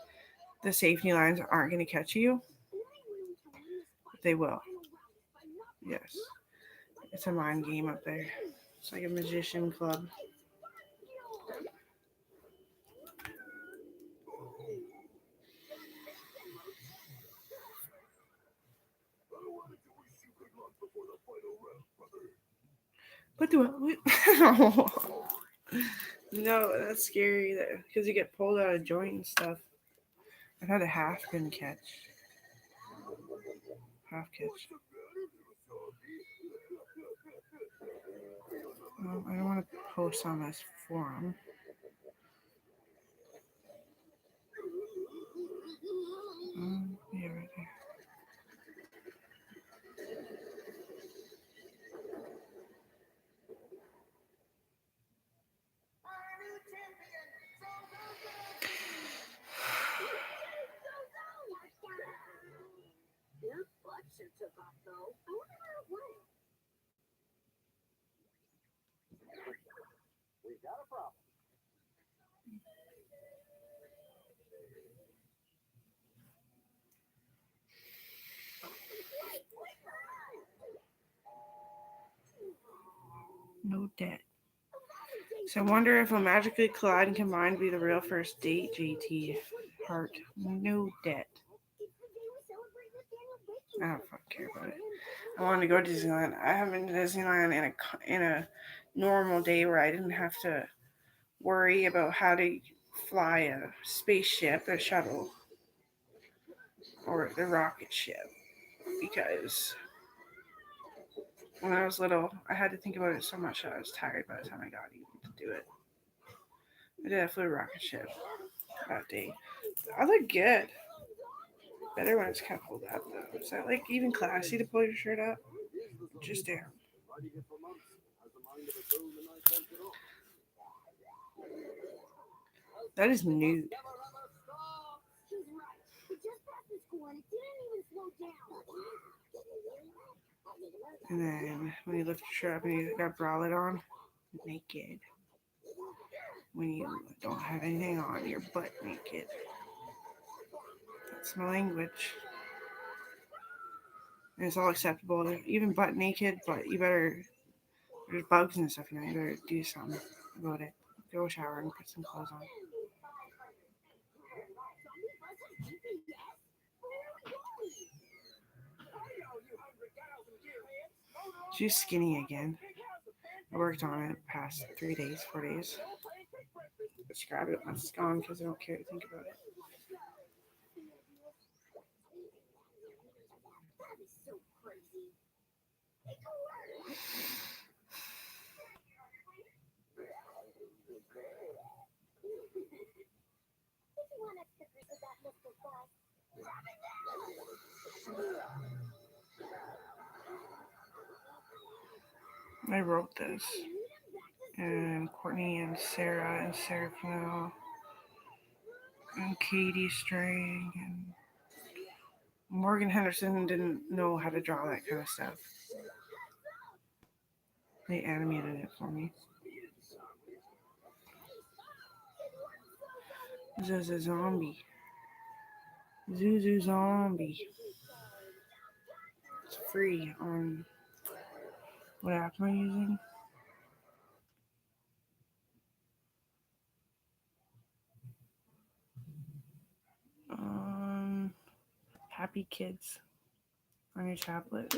Speaker 1: the safety lines aren't going to catch you. They will. Yes. It's a mind game up there. It's like a magician club. But do it. No, that's scary because you get pulled out of joint and stuff. I've had a half pin catch. Half catch. I don't want to post on this forum. Yeah, right there.
Speaker 3: Their butt sure took off, though. I wonder where it went.
Speaker 2: We got a problem.
Speaker 1: No debt. So I wonder if we'll magically collide and combine to be the real first date, JT. Heart. No debt. I don't fucking care about it. I wanted to go to Disneyland. I haven't been to Disneyland in a normal day where I didn't have to worry about how to fly a spaceship, a shuttle, or the rocket ship. Because when I was little, I had to think about it so much that I was tired by the time I got even to do it. I did. I flew a rocket ship that day. I look good. Better when it's kind of pulled up, though. Is that like even classy to pull your shirt up? Just down. That is nude.
Speaker 3: He's right. We just passed the school and it didn't even slow down.
Speaker 1: And then when you lift your shirt up and you got bralette on, naked. When you don't have anything on, you're butt naked. That's my language. And it's all acceptable, even butt naked, but you better, there's bugs and stuff, you better do something about it. Go shower and put some clothes on. She's skinny again. I worked on it past 3 days, 4 days. Just grab it once it's gone because I don't care to think about it. I wrote this, and Courtney and Sarah Fennell and Katie Strang and Morgan Henderson didn't know how to draw that kind of stuff. They animated it for me. Zuzu Zombie. Zuzu Zombie. It's free on what app am I using? Happy Kids on your tablet.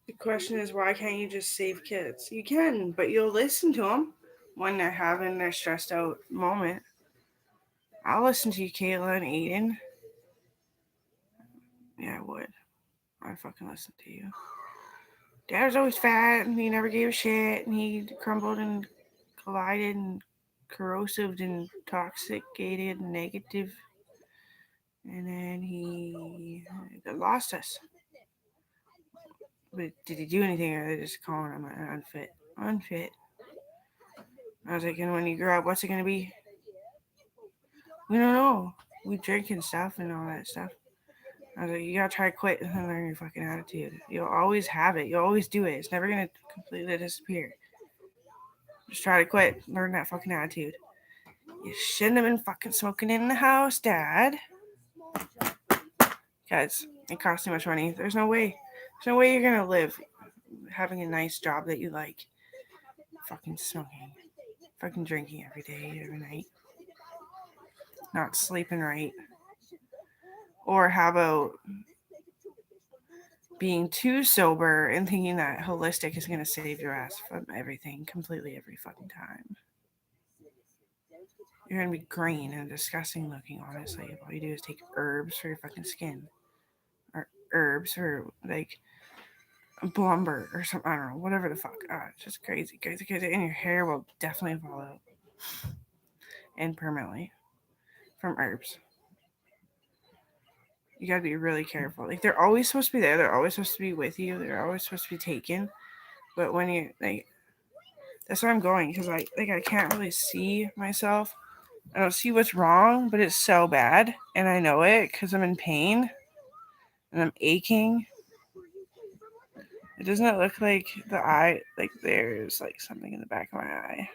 Speaker 1: The question is, why can't you just save kids? You can, but you'll listen to them when they're having their stressed out moment. I'll listen to you, Kayla and Aiden. Yeah, I would. I'd fucking listen to you. Dad was always fat and he never gave a shit and he crumbled and collided and corrosive and toxicated and negative. And then he lost us. But did he do anything or are they just calling him unfit? Unfit. I was like, and when you grow up, what's it going to be? We don't know. We drink and stuff and all that stuff. I was like, you gotta try to quit and learn your fucking attitude. You'll always have it. You'll always do it. It's never gonna completely disappear. Just try to quit. Learn that fucking attitude. You shouldn't have been fucking smoking in the house, Dad. Guys, it costs too much money. There's no way. There's no way you're gonna live having a nice job that you like. Fucking smoking. Fucking drinking every day, every night. Not sleeping right. Or how about being too sober and thinking that holistic is going to save your ass from everything completely every fucking time. You're going to be green and disgusting looking, honestly. If all you do is take herbs for your fucking skin. Or herbs for, like, blumber or something. I don't know. Whatever the fuck. It's just crazy, crazy, crazy. And your hair will definitely fall out. And permanently. From herbs. You gotta be really careful. Like, they're always supposed to be there. They're always supposed to be with you. They're always supposed to be taken. But when you, like, that's where I'm going. Because, I can't really see myself. I don't see what's wrong, but it's so bad. And I know it because I'm in pain. And I'm aching. It doesn't look like the eye, like there's, like, something in the back of my eye.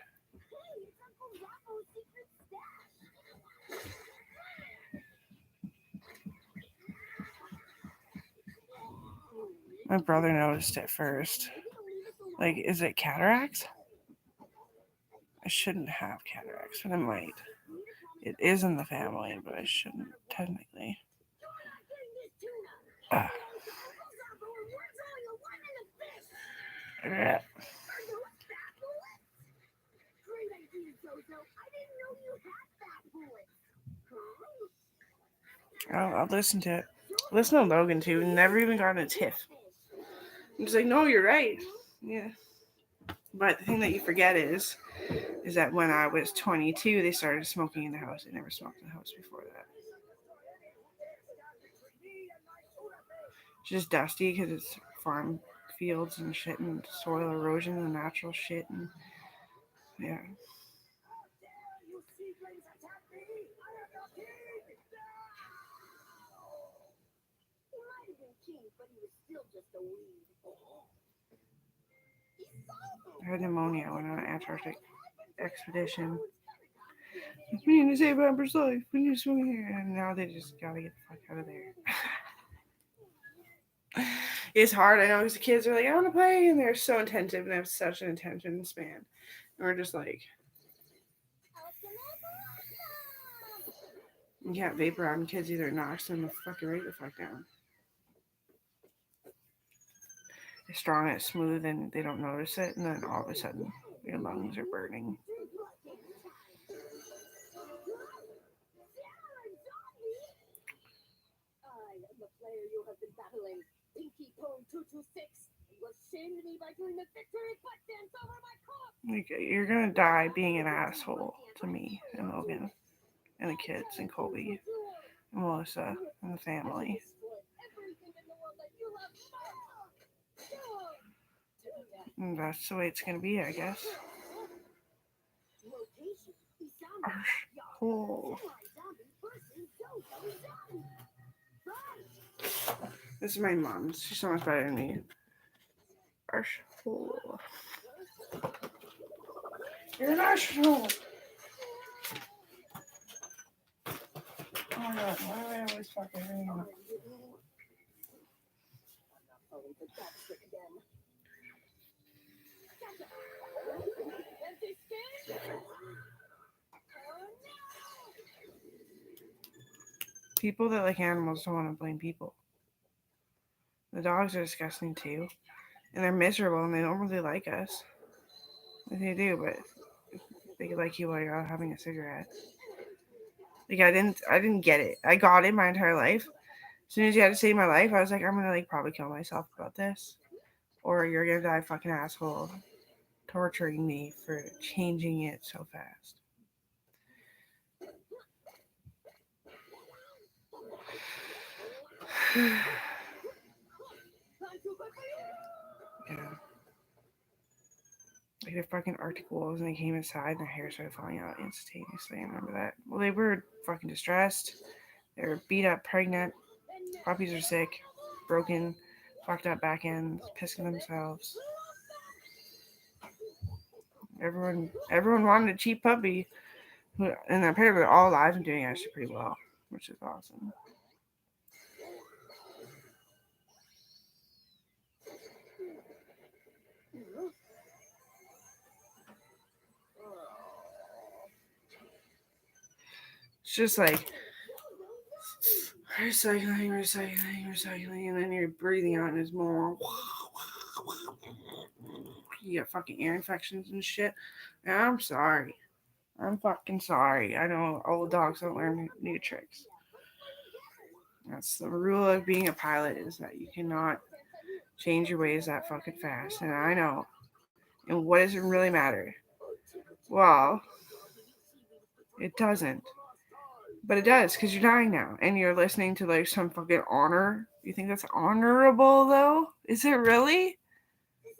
Speaker 1: My brother noticed it first. Like, is it cataracts? I shouldn't have cataracts, but I might. It is in the family, but I shouldn't technically. Yeah. I'll listen to it. Listen to Logan too. Never even gotten a tiff. I'm just like, no, you're right. Yeah. But the thing that you forget is that when I was 22, they started smoking in the house. They never smoked in the house before that. It's just dusty because it's farm fields and shit and soil erosion and natural shit and yeah. I had pneumonia. I went on an Antarctic expedition. We need to save Amber's life. We need to swim here. And now they just gotta get the fuck out of there. It's hard. I know because the kids are like, I want to play. And they're so attentive and they have such an attention span. And we're just like, you can't vapor on kids either. It knocks them fucking right the fuck down. It's strong and it's smooth and they don't notice it. And then all of a sudden, your lungs are burning. Like, you're gonna die being an asshole to me and Logan. and the kids and Colby and Melissa and the family. And that's the way it's gonna be, I guess. Oh. This is my mom's. She's so much better than me. Arshole. You're an arshole. Oh my god, why do I always fucking ring up? People that like animals don't want to blame people. The dogs are disgusting too. And they're miserable and they don't really like us. They do, but they like you while you're out having a cigarette. Like I didn't get it. I got it my entire life. As soon as you had to save my life, I was like, I'm gonna like probably kill myself about this. Or you're gonna die, fucking asshole. Torturing me for changing it so fast. Yeah. Like the fucking Arctic wolves and they came inside and their hair started falling out instantaneously. I remember that. Well, they were fucking distressed. They were beat up, pregnant. Puppies are sick, broken, fucked up back ends, pissing themselves. Everyone wanted a cheap puppy. And apparently they're all alive and doing actually pretty well, which is awesome. It's just like recycling, and then you're breathing out and it's more. You get fucking ear infections and shit. And I'm sorry. I'm fucking sorry. I know old dogs don't learn new tricks. That's the rule of being a pilot is that you cannot change your ways that fucking fast. And I know. And what does it really matter? Well, it doesn't. But it does, because you're dying now. And you're listening to like some fucking honor. You think that's honorable though? Is it really?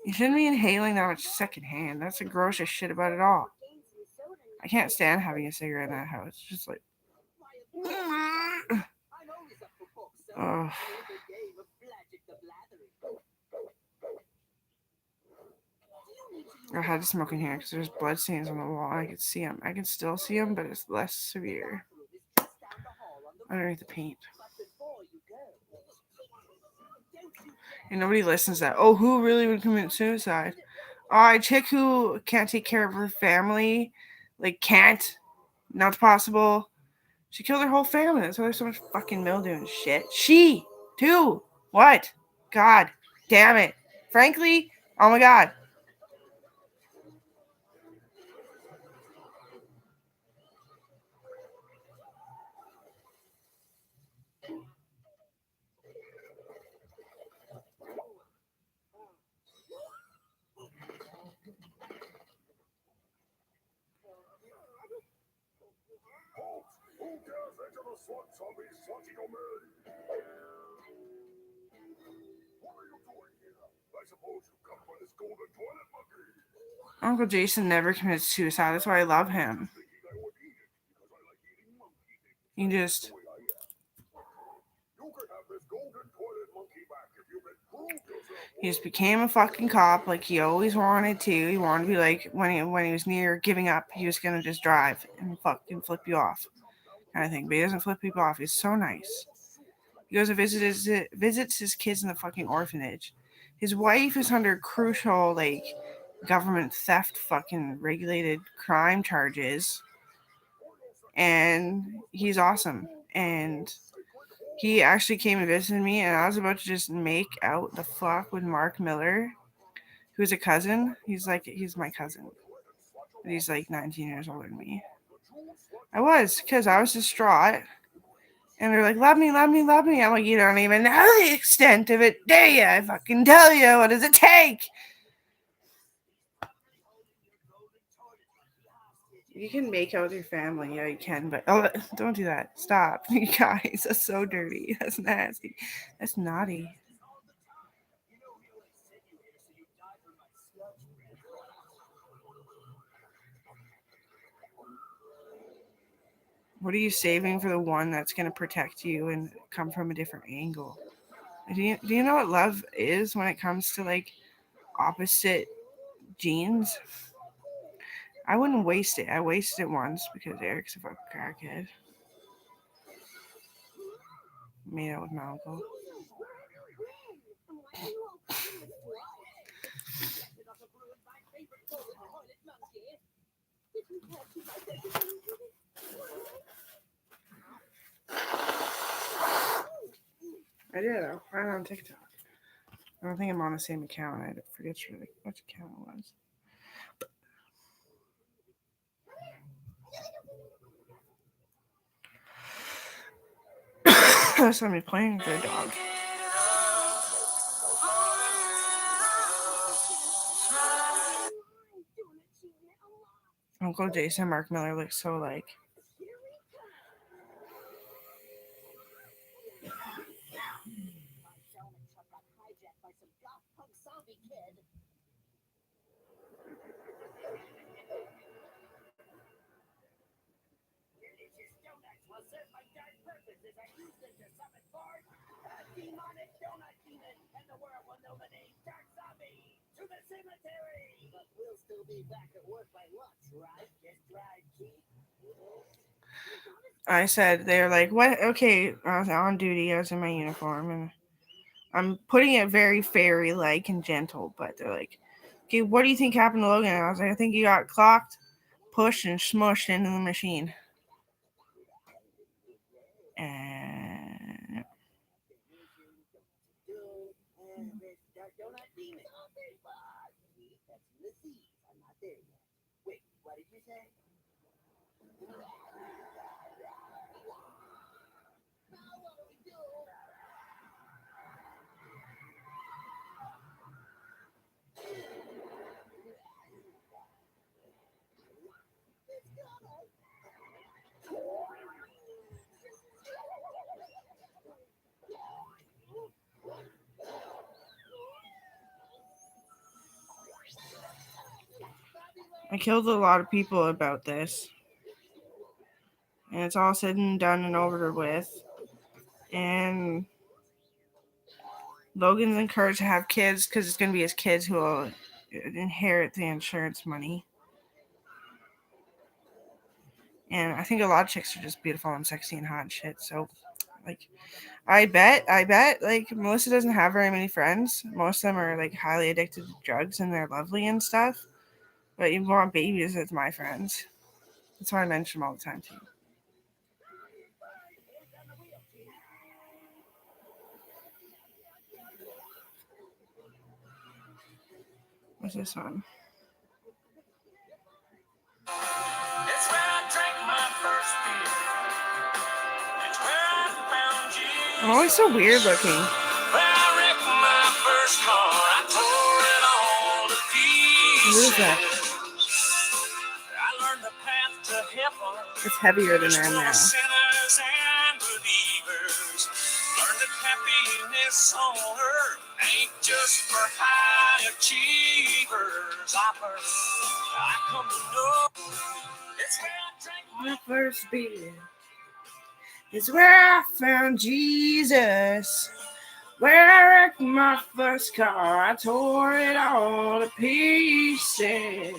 Speaker 1: You shouldn't be inhaling that much secondhand. That's the grossest shit about it all. I can't stand having a cigarette in that house. It's just like oh. I had to smoke in here because there's blood stains on the wall. I could see them. I can still see them, but it's less severe underneath the paint. And nobody listens to that. Oh, who really would commit suicide? Oh, a chick who can't take care of her family. Like, can't. Not possible. She killed her whole family. That's why there's so much fucking mildew and shit. She, too. What? God damn it. Frankly, oh my god. Uncle Jason never commits suicide. That's why I love him. He just... He just became a fucking cop like he always wanted to. He wanted to be like, when he was near giving up, he was going to just drive and fucking flip you off. Kind of thing. But he doesn't flip people off. He's so nice. He goes and visits his kids in the fucking orphanage. His wife is under crucial, like, government theft fucking regulated crime charges. And he's awesome. And he actually came and visited me, and I was about to just make out the fuck with Mark Miller, who's a cousin. He's my cousin. And he's like 19 years older than me. I was, because I was distraught. And they're like, love me, love me, love me. I'm like, you don't even know the extent of it, do you? I fucking tell you, what does it take? You can make out with your family. Yeah, you can, but oh, don't do that. Stop. You guys, that's so dirty. That's nasty. That's naughty. What are you saving for the one that's going to protect you and come from a different angle? Do you know what love is when it comes to like opposite genes? I wouldn't waste it. I wasted it once because Eric's a fucking crackhead. Made out with my uncle. I did. I'll find it on TikTok. I don't think I'm on the same account. I forget really which account it was. Somebody playing with their dog. Uncle Jason and Mark Miller look so alike.
Speaker 2: Delicious donuts will serve my dark purpose as I use them to summon forth a demonic donut demon, and the world will know the name Dark Zombie. To the cemetery! But we'll still be back at work by lunch, right? Just drive cheap.
Speaker 1: I said, they're like, what? Okay, I was on duty. I was in my uniform, and I'm putting it very fairy-like and gentle, but they're like, okay, what do you think happened to Logan? And I was like, I think he got clocked, pushed, and smushed into the machine. And
Speaker 2: This dark donut demon. That's in the seas. I'm not there yet. Wait, what did you say?
Speaker 1: I killed a lot of people about this. And it's all said and done and over with. And Logan's encouraged to have kids because it's going to be his kids who will inherit the insurance money. And I think a lot of chicks are just beautiful and sexy and hot and shit. So, like, I bet, like, Melissa doesn't have very many friends. Most of them are, like, highly addicted to drugs and they're lovely and stuff. But you want babies as my friends. That's why I mention them all the time, too. What's this one?
Speaker 4: It's where I drank my first beer. It's where I found you.
Speaker 1: I'm always so weird looking.
Speaker 4: Where I wrecked my first car. I tore it all to pieces.
Speaker 1: What is that?
Speaker 4: I learned the path to heaven.
Speaker 1: It's heavier than
Speaker 4: It's
Speaker 1: I am
Speaker 4: full
Speaker 1: now.
Speaker 4: of sinners and believers. Learned that happiness on earth ain't just for high achievers. I come to know it's where I drank
Speaker 1: My first beer. It's where I found Jesus. Where I wrecked my first car. I tore it all to pieces.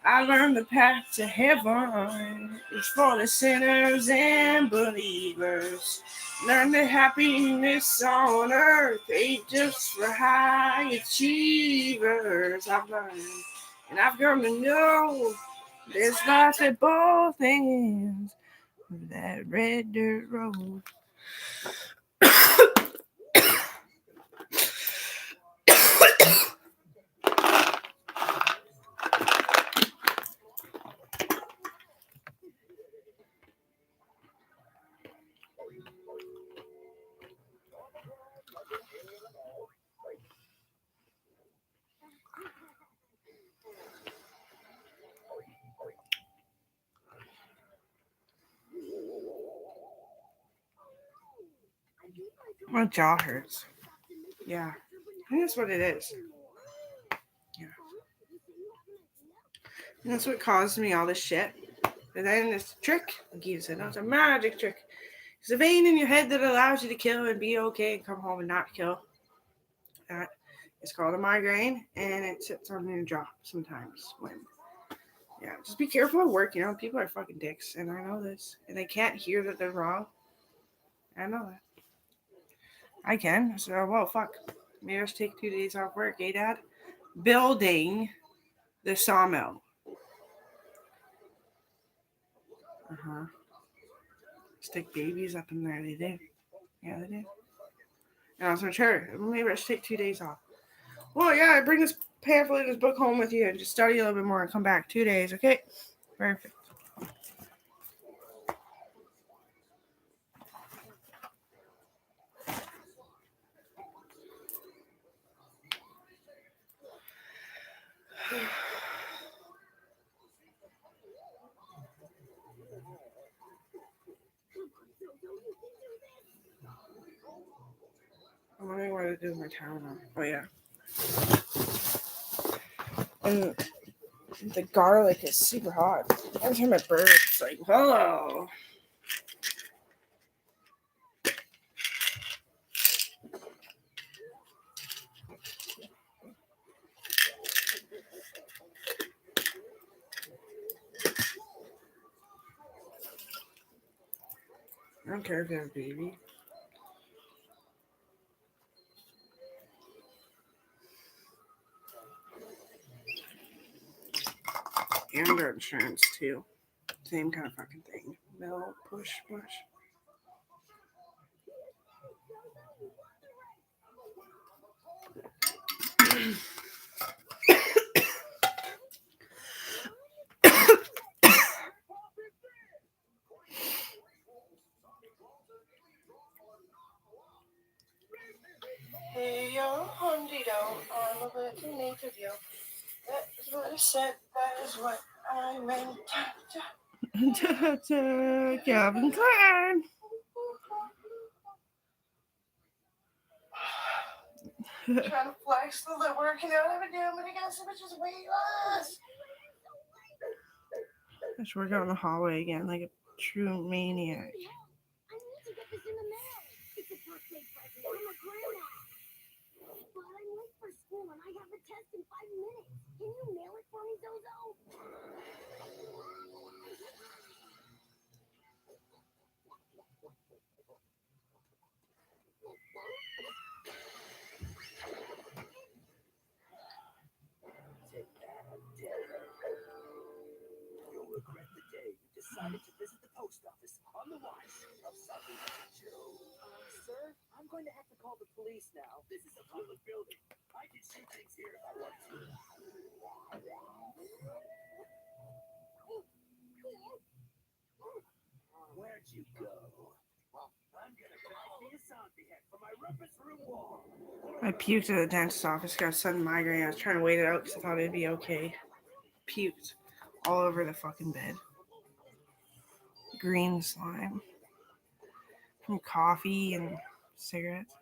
Speaker 1: I learned the path to heaven is for the sinners and believers. Learn that happiness on earth ain't just for high achievers. I've learned and I've come to know there's lots at both ends of that red dirt road. My jaw hurts. Yeah, I think that's what it is. Yeah. And that's what caused me all this shit. And then this trick, like you said, it's a magic trick. It's a vein in your head that allows you to kill and be okay and come home and not kill. That is called a migraine, and it sits on your jaw sometimes. When, yeah, just be careful at work. You know, people are fucking dicks, and I know this, and they can't hear that they're wrong. I know that. I can. So, well, fuck. Maybe I should take 2 days off work, eh, Dad? Building the sawmill. Uh-huh. Stick babies up in there. They do. Yeah, they do. And I was like, sure, maybe I should take 2 days off. Well, yeah, bring this pamphlet, this book home with you and just study a little bit more and come back 2 days, okay? Perfect. I'm wondering what to do with my Tylenol. Oh, yeah. And the garlic is super hot. Every time it burps, it's like, hello. I don't care if you have a baby. And our insurance, too. Same kind of fucking thing. No, push. Hey, yo, Hundy-do, I'm a little native, yo. That is what I said, that is what I meant. Calvin Klein. Trying to flex the lip work, you know what I'm doing, but I got so much just weight loss. I should work out in the hallway again like a true maniac.
Speaker 3: I need to get this in the mail. It's a birthday present from a grandma. But I'm late for school and I have a test in 5 minutes. Can you mail it for me, Zozo?
Speaker 2: You'll regret the day you decided to visit the post office on the watch of something Joe. Sir, I'm going to have to call the police now. This is a public building. I can shoot things here if I want to. Where'd you go? I'm gonna craft me a zombie head for my rumpus room wall.
Speaker 1: I puked at the dentist's office, got a sudden migraine. I was trying to wait it out because I thought it'd be okay. Puked all over the fucking bed. Green slime. From coffee and cigarettes.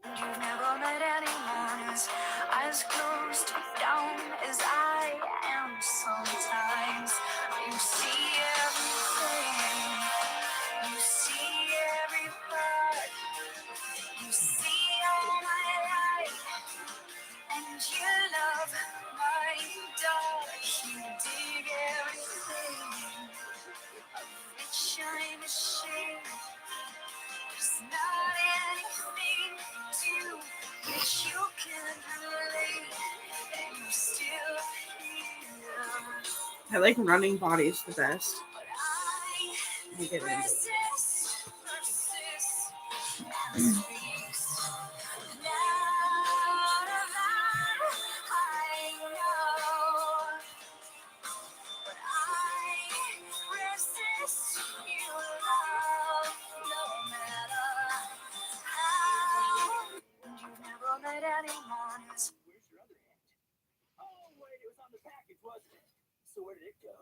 Speaker 4: You've never met anyone as eyes closed down as I am sometimes. You see everything, you see every part, you see all my life, and you love my dark. You dig everything, rich I'm ashamed. There's not anything to which you can relate, and you're still here.
Speaker 1: I like running bodies the best.
Speaker 4: But
Speaker 1: I get into it.
Speaker 4: persist, and speaks louder than I know. But I resist you, love, no matter how. You've never met anyone who's
Speaker 2: Where's your other hand? Oh, wait, it was on the package, wasn't it? So where did it go?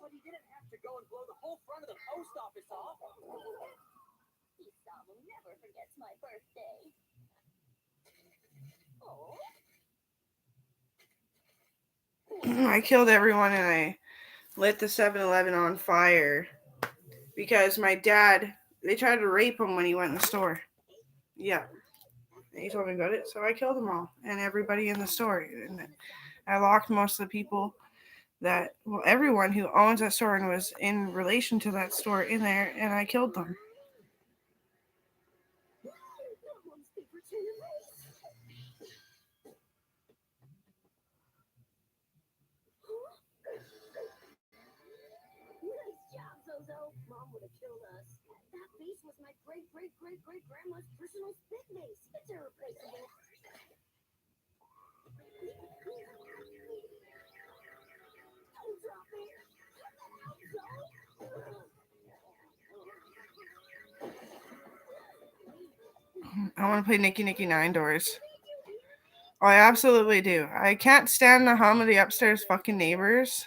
Speaker 2: But he didn't have to go and blow the whole front of the post office off.
Speaker 3: Esau will never forgets my birthday. Oh.
Speaker 1: I killed everyone and I lit the 7-Eleven on fire because my dad, they tried to rape him when he went in the store. Yeah. And he told me about it, so I killed them all and everybody in the store. And I locked most of the people everyone who owns that store and was in relation to that store in there, and I killed them.
Speaker 3: Nice job, Zozo. Mom would have killed us. That vase was my great-great-great-great-grandma's personal spit vase. It's irreplaceable. Don't drop it. Cut that out, Zo.
Speaker 1: I want to play Nicky Nicky Nine Doors. Oh, I absolutely do. I can't stand the hum of the upstairs fucking neighbors.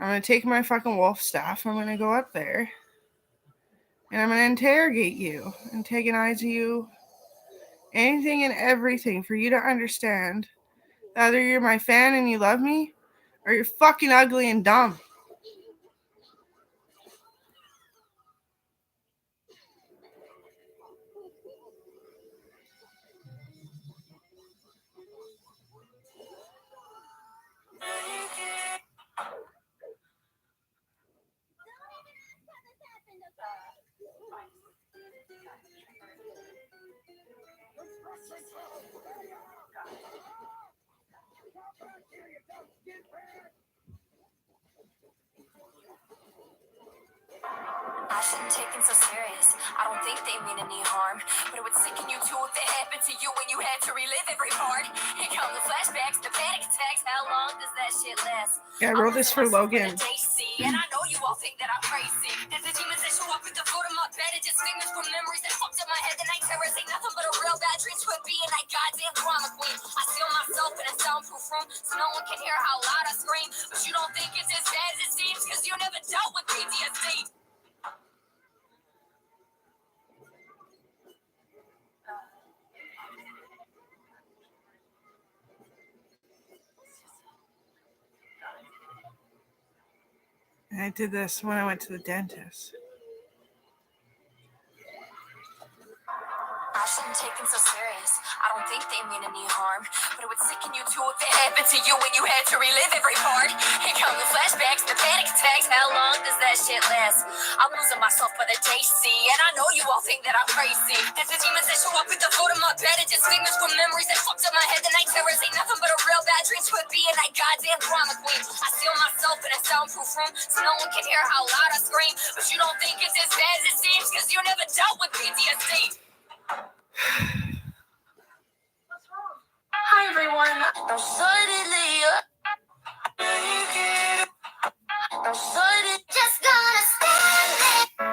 Speaker 1: I'm going to take my fucking wolf staff. I'm going to go up there. And I'm going to interrogate you. Antagonize you. Anything and everything for you to understand. Either you're my fan and you love me, or you're fucking ugly and dumb.
Speaker 5: I shouldn't take them so serious. I don't think they mean any harm, but it would sicken you too if it happened to you when you had to relive every part. Here come the flashbacks, the panic attacks. How long does that shit last?
Speaker 1: Yeah, I wrote this for Logan.
Speaker 5: And I know you all think that I'm crazy. There's the demons that show up at the foot of my bed. It just figments from memories that fucked up my head. The night terrors ain't nothing but a real bad dream to being that goddamn drama queen. I seal myself in a soundproof room so no one can hear how loud I scream. But you don't think it's as bad as it seems, cause you never dealt with PTSD.
Speaker 1: I did this when I went to the dentist.
Speaker 5: I shouldn't take them so serious. I don't think they mean any harm, but it would sicken you too if it happened to you when you had to relive every part. Here come the flashbacks, the panic attacks. How long does that shit last? I'm losing myself by the day, see, and I know you all think that I'm crazy. There's the demons that show up at the foot of my bed. It just figments from memories that fucked up my head. The night terrors ain't nothing but a real bad dream to being that goddamn drama queen. I seal myself in a soundproof room so no one can hear how loud I scream. But you don't think it's as bad as it seems, cause you never dealt with PTSD. Hi everyone. I'm suddenly
Speaker 3: Just gonna stand there.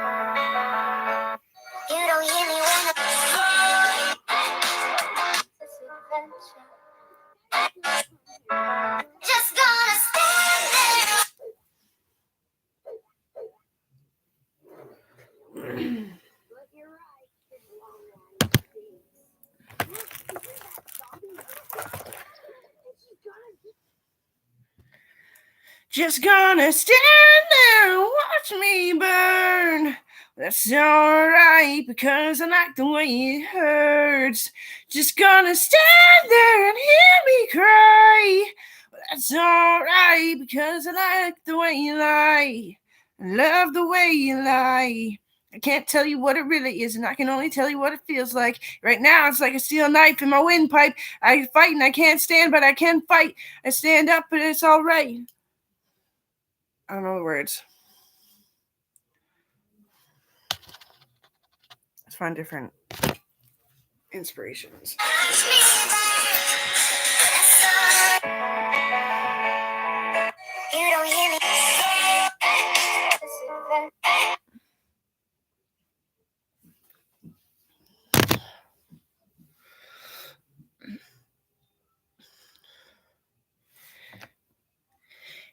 Speaker 3: You don't hear me when I'm just gonna stand there. But you're right. It's long
Speaker 1: Just gonna stand there and watch me burn. That's alright because I like the way it hurts. Just gonna stand there and hear me cry. That's alright because I like the way you lie. I love the way you lie. I can't tell you what it really is, and I can only tell you what it feels like. Right now, it's like a steel knife in my windpipe. I fight and I can't stand, but I can fight. I stand up, but it's all right. I don't know the words. Let's find different inspirations.
Speaker 3: You don't hear me.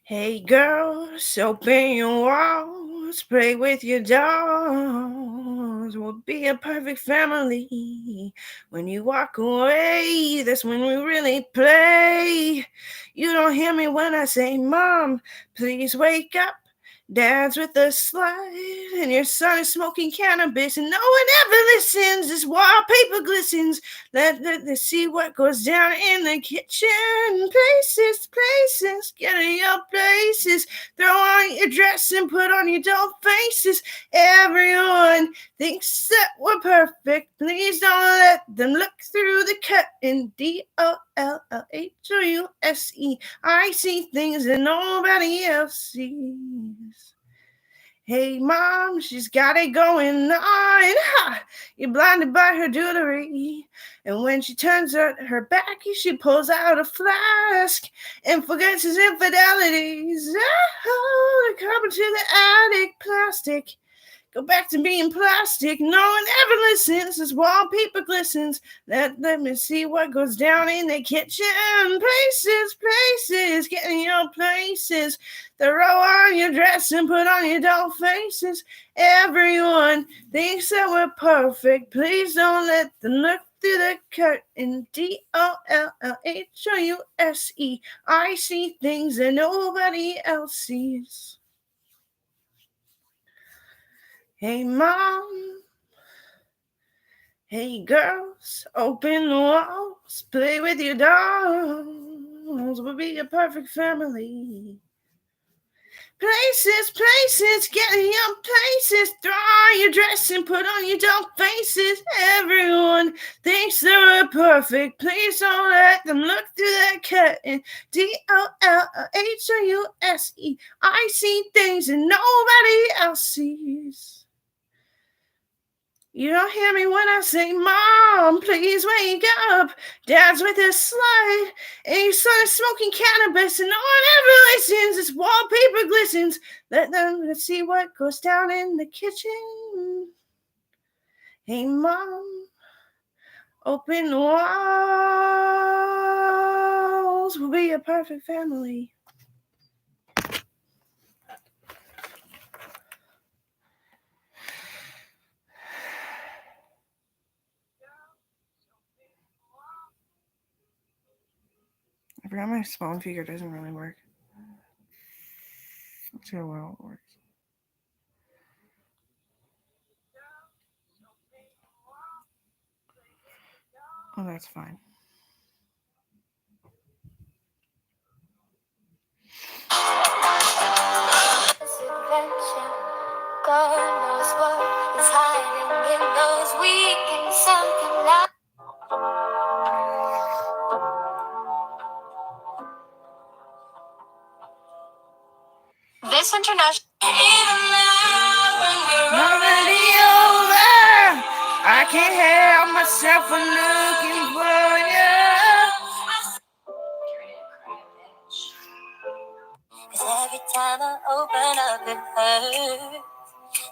Speaker 1: Hey girls, open your walls, play with your dolls. We'll be a perfect family. When you walk away, that's when we really play. You don't hear me when I say, Mom, please wake up. Dad's with a slide, and your son is smoking cannabis, and no one ever listens. This wallpaper glistens. Let them see what goes down in the kitchen. Places, get in your places. Throw on your dress and put on your doll faces. Everyone thinks that we're perfect. Please don't let them look through the curtain. DOLLHOUSE. I see things that nobody else sees. Hey, Mom, she's got it going on. Ha! You're blinded by her jewelry. And when she turns her back, she pulls out a flask and forgets his infidelities. Oh, they come into the attic, plastic. Go back to being plastic. No one ever listens. This wallpaper glistens. Let me see what goes down in the kitchen. Places, get in your places. Throw on your dress and put on your doll faces. Everyone thinks that we're perfect. Please don't let them look through the curtain. DOLLHOUSE. I see things that nobody else sees. Hey, Mom. Hey, girls, open the walls, play with your dolls. We'll be a perfect family. Places, get in your places. Throw on your dress and put on your doll faces. Everyone thinks they're perfect. Please don't let them look through that curtain. DOLLHOUSE. I see things that nobody else sees. You don't hear me when I say, Mom, please wake up. Dad's with his slide, and your son is smoking cannabis, and no one ever listens. This wallpaper glistens. Let them see what goes down in the kitchen. Hey, Mom, open the walls. We'll be a perfect family. I forgot my spawn figure doesn't really work. Let's see how well it works. Oh, that's fine.
Speaker 3: Adventure. God knows what is hiding in those weekends. Something like
Speaker 5: This international.
Speaker 1: Already over. I can't help myself from looking for you.
Speaker 3: Cause every time I open up it hurts.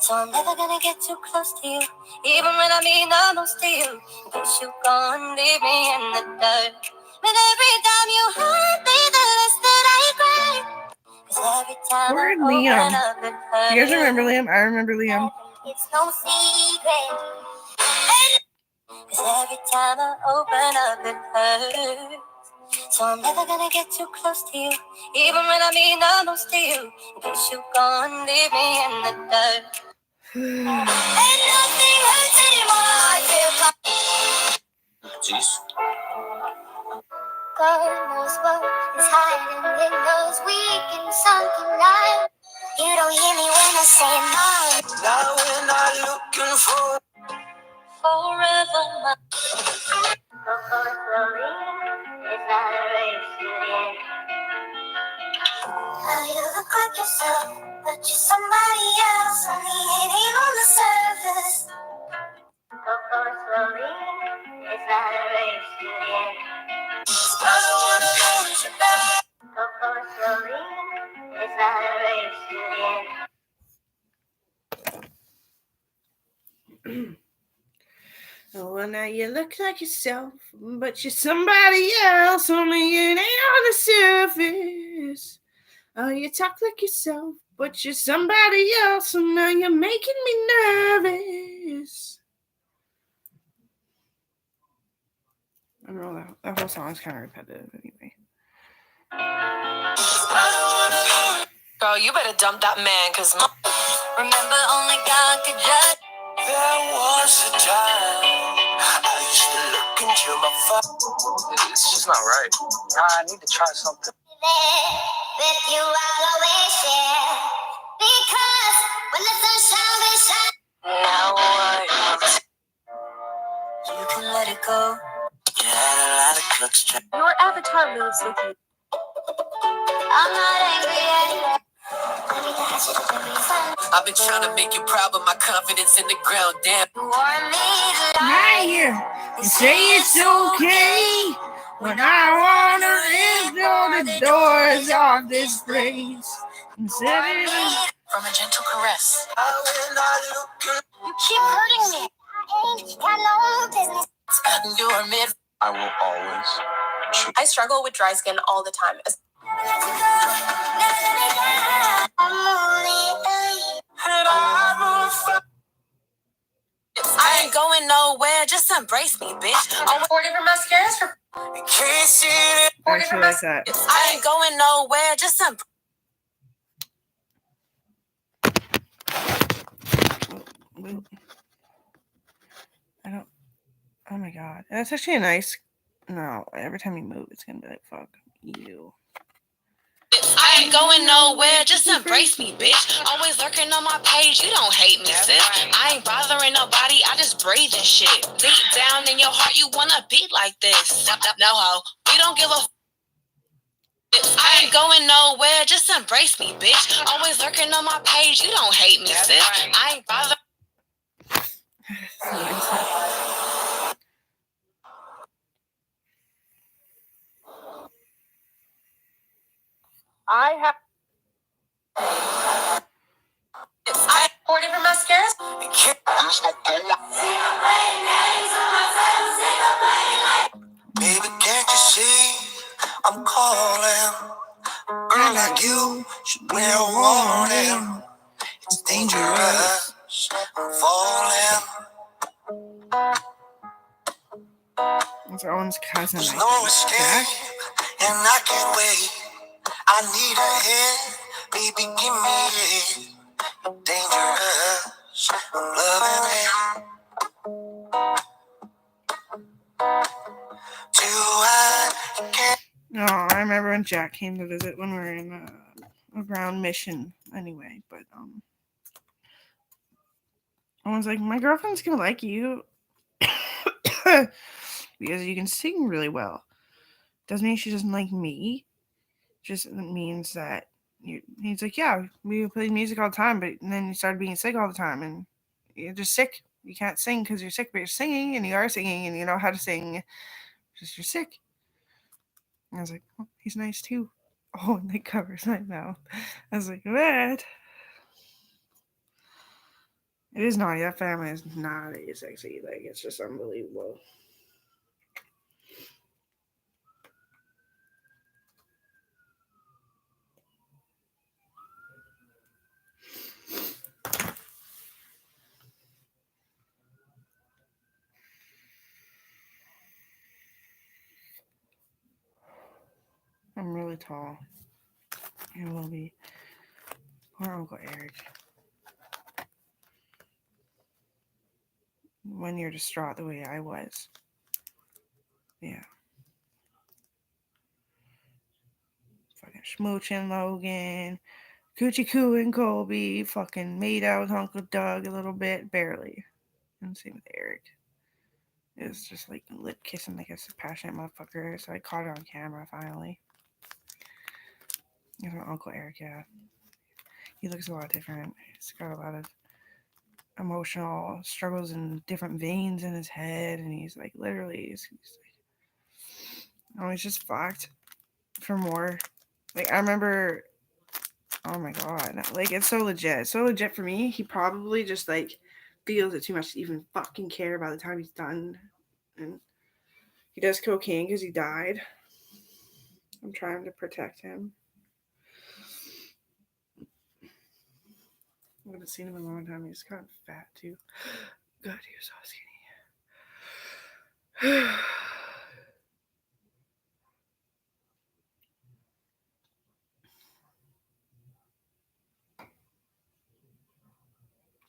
Speaker 3: So I'm never gonna get too close to you, even when I mean the most to you. In case you gone, leave me in the dirt. But every time you hurt me, the less that I cry. Cause every time
Speaker 1: Where
Speaker 3: I
Speaker 1: did Liam?
Speaker 3: open up it hurts.
Speaker 1: You guys remember Liam? I remember Liam.
Speaker 3: It's no secret. Cause every time I open up it hurts. So I'm never gonna get too close to you, even when I mean the most to you. In case you gone, leave me in the dirt. And nothing hurts anymore. I feel
Speaker 4: Jeez.
Speaker 3: God knows what is hiding in those weak and sunken lines. You don't hear me when I say mine.
Speaker 4: Now we're not looking for
Speaker 3: Forever mine. Go slowly, it's not a race to the end. Now you look like yourself, but you're somebody else. Only it ain't on the surface. Go slowly, it's not a race to the end. I don't wanna lose you now. Go slowly, it's not a race to the end.
Speaker 1: Oh, well, now you look like yourself, but you're somebody else. Only it ain't on the surface. Oh, you talk like yourself, but you're somebody else. And now you're making me nervous. I don't know, that whole song is kind of repetitive anyway.
Speaker 5: Girl, you better dump that man, cause
Speaker 3: Remember, only God could judge.
Speaker 4: There was a time I used to look into my phone. It's just not right. I need to try something.
Speaker 3: With you, I'll always share. Because when the sun shines, we shine.
Speaker 5: now what?
Speaker 3: You can let it go.
Speaker 4: You had a lot of cooks trying.
Speaker 5: Your avatar moves with you.
Speaker 3: I'm not angry anymore. Let me dance with every sun.
Speaker 5: I've been trying to make you proud, but my confidence in the ground, damn.
Speaker 3: You want me to
Speaker 1: Now
Speaker 3: lie.
Speaker 1: you say it's okay when I wanna ignore the doors of this place. Instead of
Speaker 5: From a gentle caress.
Speaker 4: We're not looking.
Speaker 3: You keep hurting me. I ain't got no business.
Speaker 5: You're mid.
Speaker 4: I will always.
Speaker 5: I struggle with dry skin all the time.
Speaker 3: Let you go. Never let me down. I'm only
Speaker 4: And I will find.
Speaker 5: I ain't going nowhere, just embrace me, bitch. I want 4 different mascaras for
Speaker 4: You can't see it.
Speaker 5: 4
Speaker 1: I actually
Speaker 5: different
Speaker 1: like that.
Speaker 5: mascaras. I ain't going nowhere, just embrace.
Speaker 1: I don't. Oh my god, that's actually a nice. No, every time you move, it's gonna be like fuck you.
Speaker 5: I ain't going nowhere, just embrace me, bitch. Always lurking on my page, you don't hate me, sis. I ain't bothering nobody, I just breathe and shit. Deep down in your heart, you wanna be like this. No, ho, we don't give a I ain't going nowhere, just embrace me, bitch. Always lurking on my page, you don't hate me, sis. I ain't bothering.
Speaker 2: I have.
Speaker 5: I 4 different mascaras.
Speaker 4: Baby, can't you see I'm calling? Girl like you should wear a warning. It's dangerous. I'm falling.
Speaker 1: It's Owen's cousin.
Speaker 4: There's
Speaker 1: I
Speaker 4: no
Speaker 1: think.
Speaker 4: escape,
Speaker 1: Jack?
Speaker 4: and I can't wait. I need a hand, baby, give me it. Dangerous, I'm loving it. Too high, you can't.
Speaker 1: No, I remember when Jack came to visit when we were in a ground mission. Anyway, but Owen's like, my girlfriend's gonna like you because you can sing really well. Doesn't mean she doesn't like me. Just means that he's like, yeah, we played music all the time, but then you started being sick all the time, and you're just sick. You can't sing because you're sick, but you're singing, and you are singing, and you know how to sing. Just you're sick. And I was like, oh, he's nice too. Oh, and it covers my mouth. I was like, what? It is naughty. That family is naughty sexy. Like, it's just unbelievable. I'm really tall. I will be. Poor Uncle Eric. When you're distraught the way I was. Yeah. Fucking smooching Logan. Coochie Coo and Colby fucking made out with Uncle Doug a little bit, barely. And same with Eric. It was just like lip kissing like a passionate motherfucker. So I caught it on camera finally. It was my Uncle Eric, yeah. He looks a lot different. He's got a lot of emotional struggles and different veins in his head, and he's like literally, he's like, he's just fucked for more. Like I remember, oh my god, like it's so legit. It's so legit for me. He probably just like feels it too much to even fucking care by the time he's done, and he does cocaine because he died. I'm trying to protect him. I haven't seen him in a long time. He's kind of fat too. God, he was so skinny.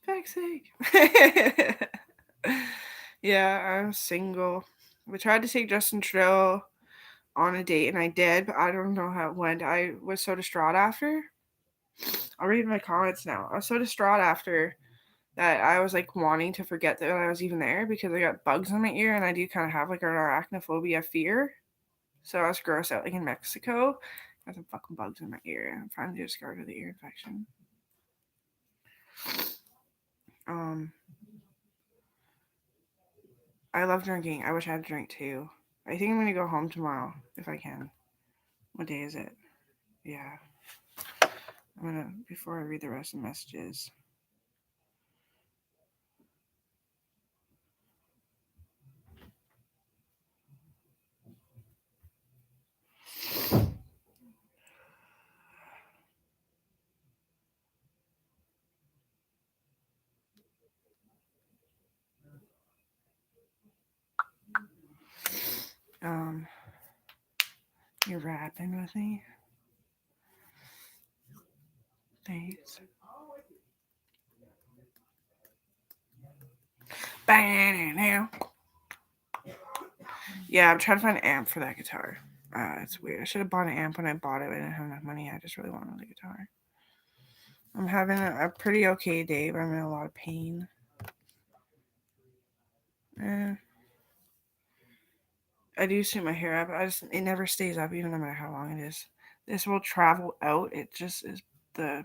Speaker 1: Fuck's sake. Yeah, I'm single. We tried to take Justin Trudeau on a date, and I did, but I don't know how it went. I was so distraught after. I'll read my comments now. I was so distraught after that I was like wanting to forget that I was even there because I got bugs in my ear, and I do kind of have like an arachnophobia fear. So I was grossed out like in Mexico. Got some fucking bugs in my ear. I'm finally discovered with the ear infection. I love drinking. I wish I had a drink too. I think I'm gonna go home tomorrow if I can. What day is it? Yeah. I'm gonna, before I read the rest of the messages. You're rapping with me? Thanks. Now. Yeah, I'm trying to find an amp for that guitar. It's weird. I should have bought an amp when I bought it, but I didn't have enough money. I just really wanted the guitar. I'm having a pretty okay day, but I'm in a lot of pain. I do suit my hair up. It never stays up, even no matter how long it is. This will travel out. It just is the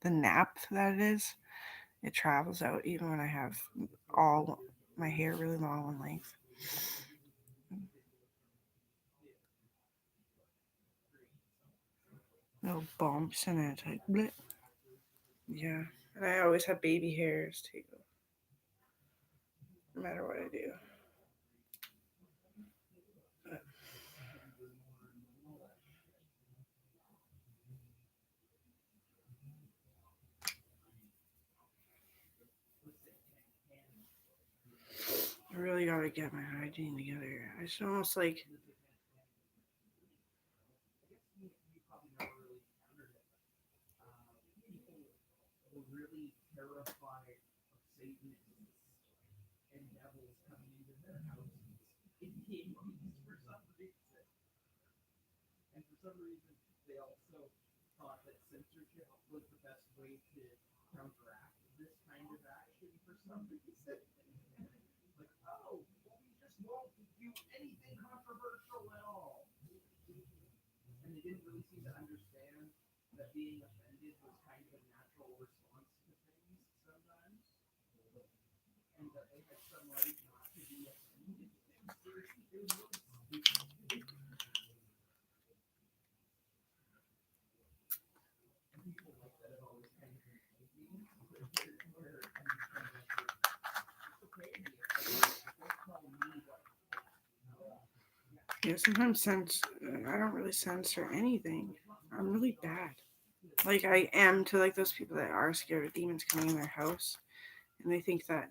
Speaker 1: nap that it is. It travels out even when I have all my hair really long in length. No bumps and it's like bleh. Yeah, and I always have baby hairs too. No matter what I do. But I really gotta get my hygiene together. I just almost like yeah, sometimes I don't really censor anything. I'm really bad. Like I am to like those people that are scared of demons coming in their house, and they think that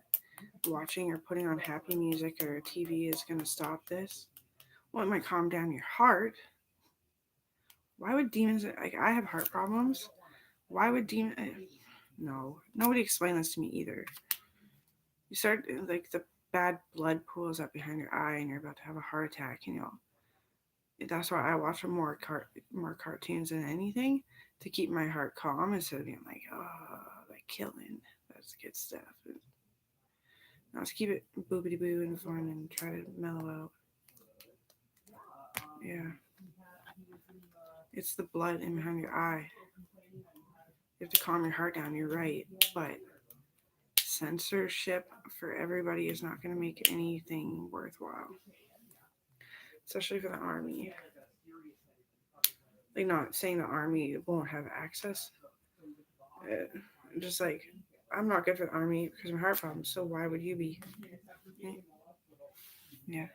Speaker 1: watching or putting on happy music or TV is going to stop this. Well, it might calm down your heart. Why would demons, like, I have heart problems. Why would demons, no, nobody explained this to me either. You start, like, the bad blood pools up behind your eye and you're about to have a heart attack, That's why I watch more cartoons than anything to keep my heart calm instead of being like, oh, like killing. That's good stuff. Now let's keep it boobity boo and fun and try to mellow out. Yeah. It's the blood in behind your eye. You have to calm your heart down, you're right. But censorship for everybody is not going to make anything worthwhile. Especially for the army. Like, not saying the army won't have access. Just like, I'm not good for the army because of my heart problem, so why would you be? Yeah.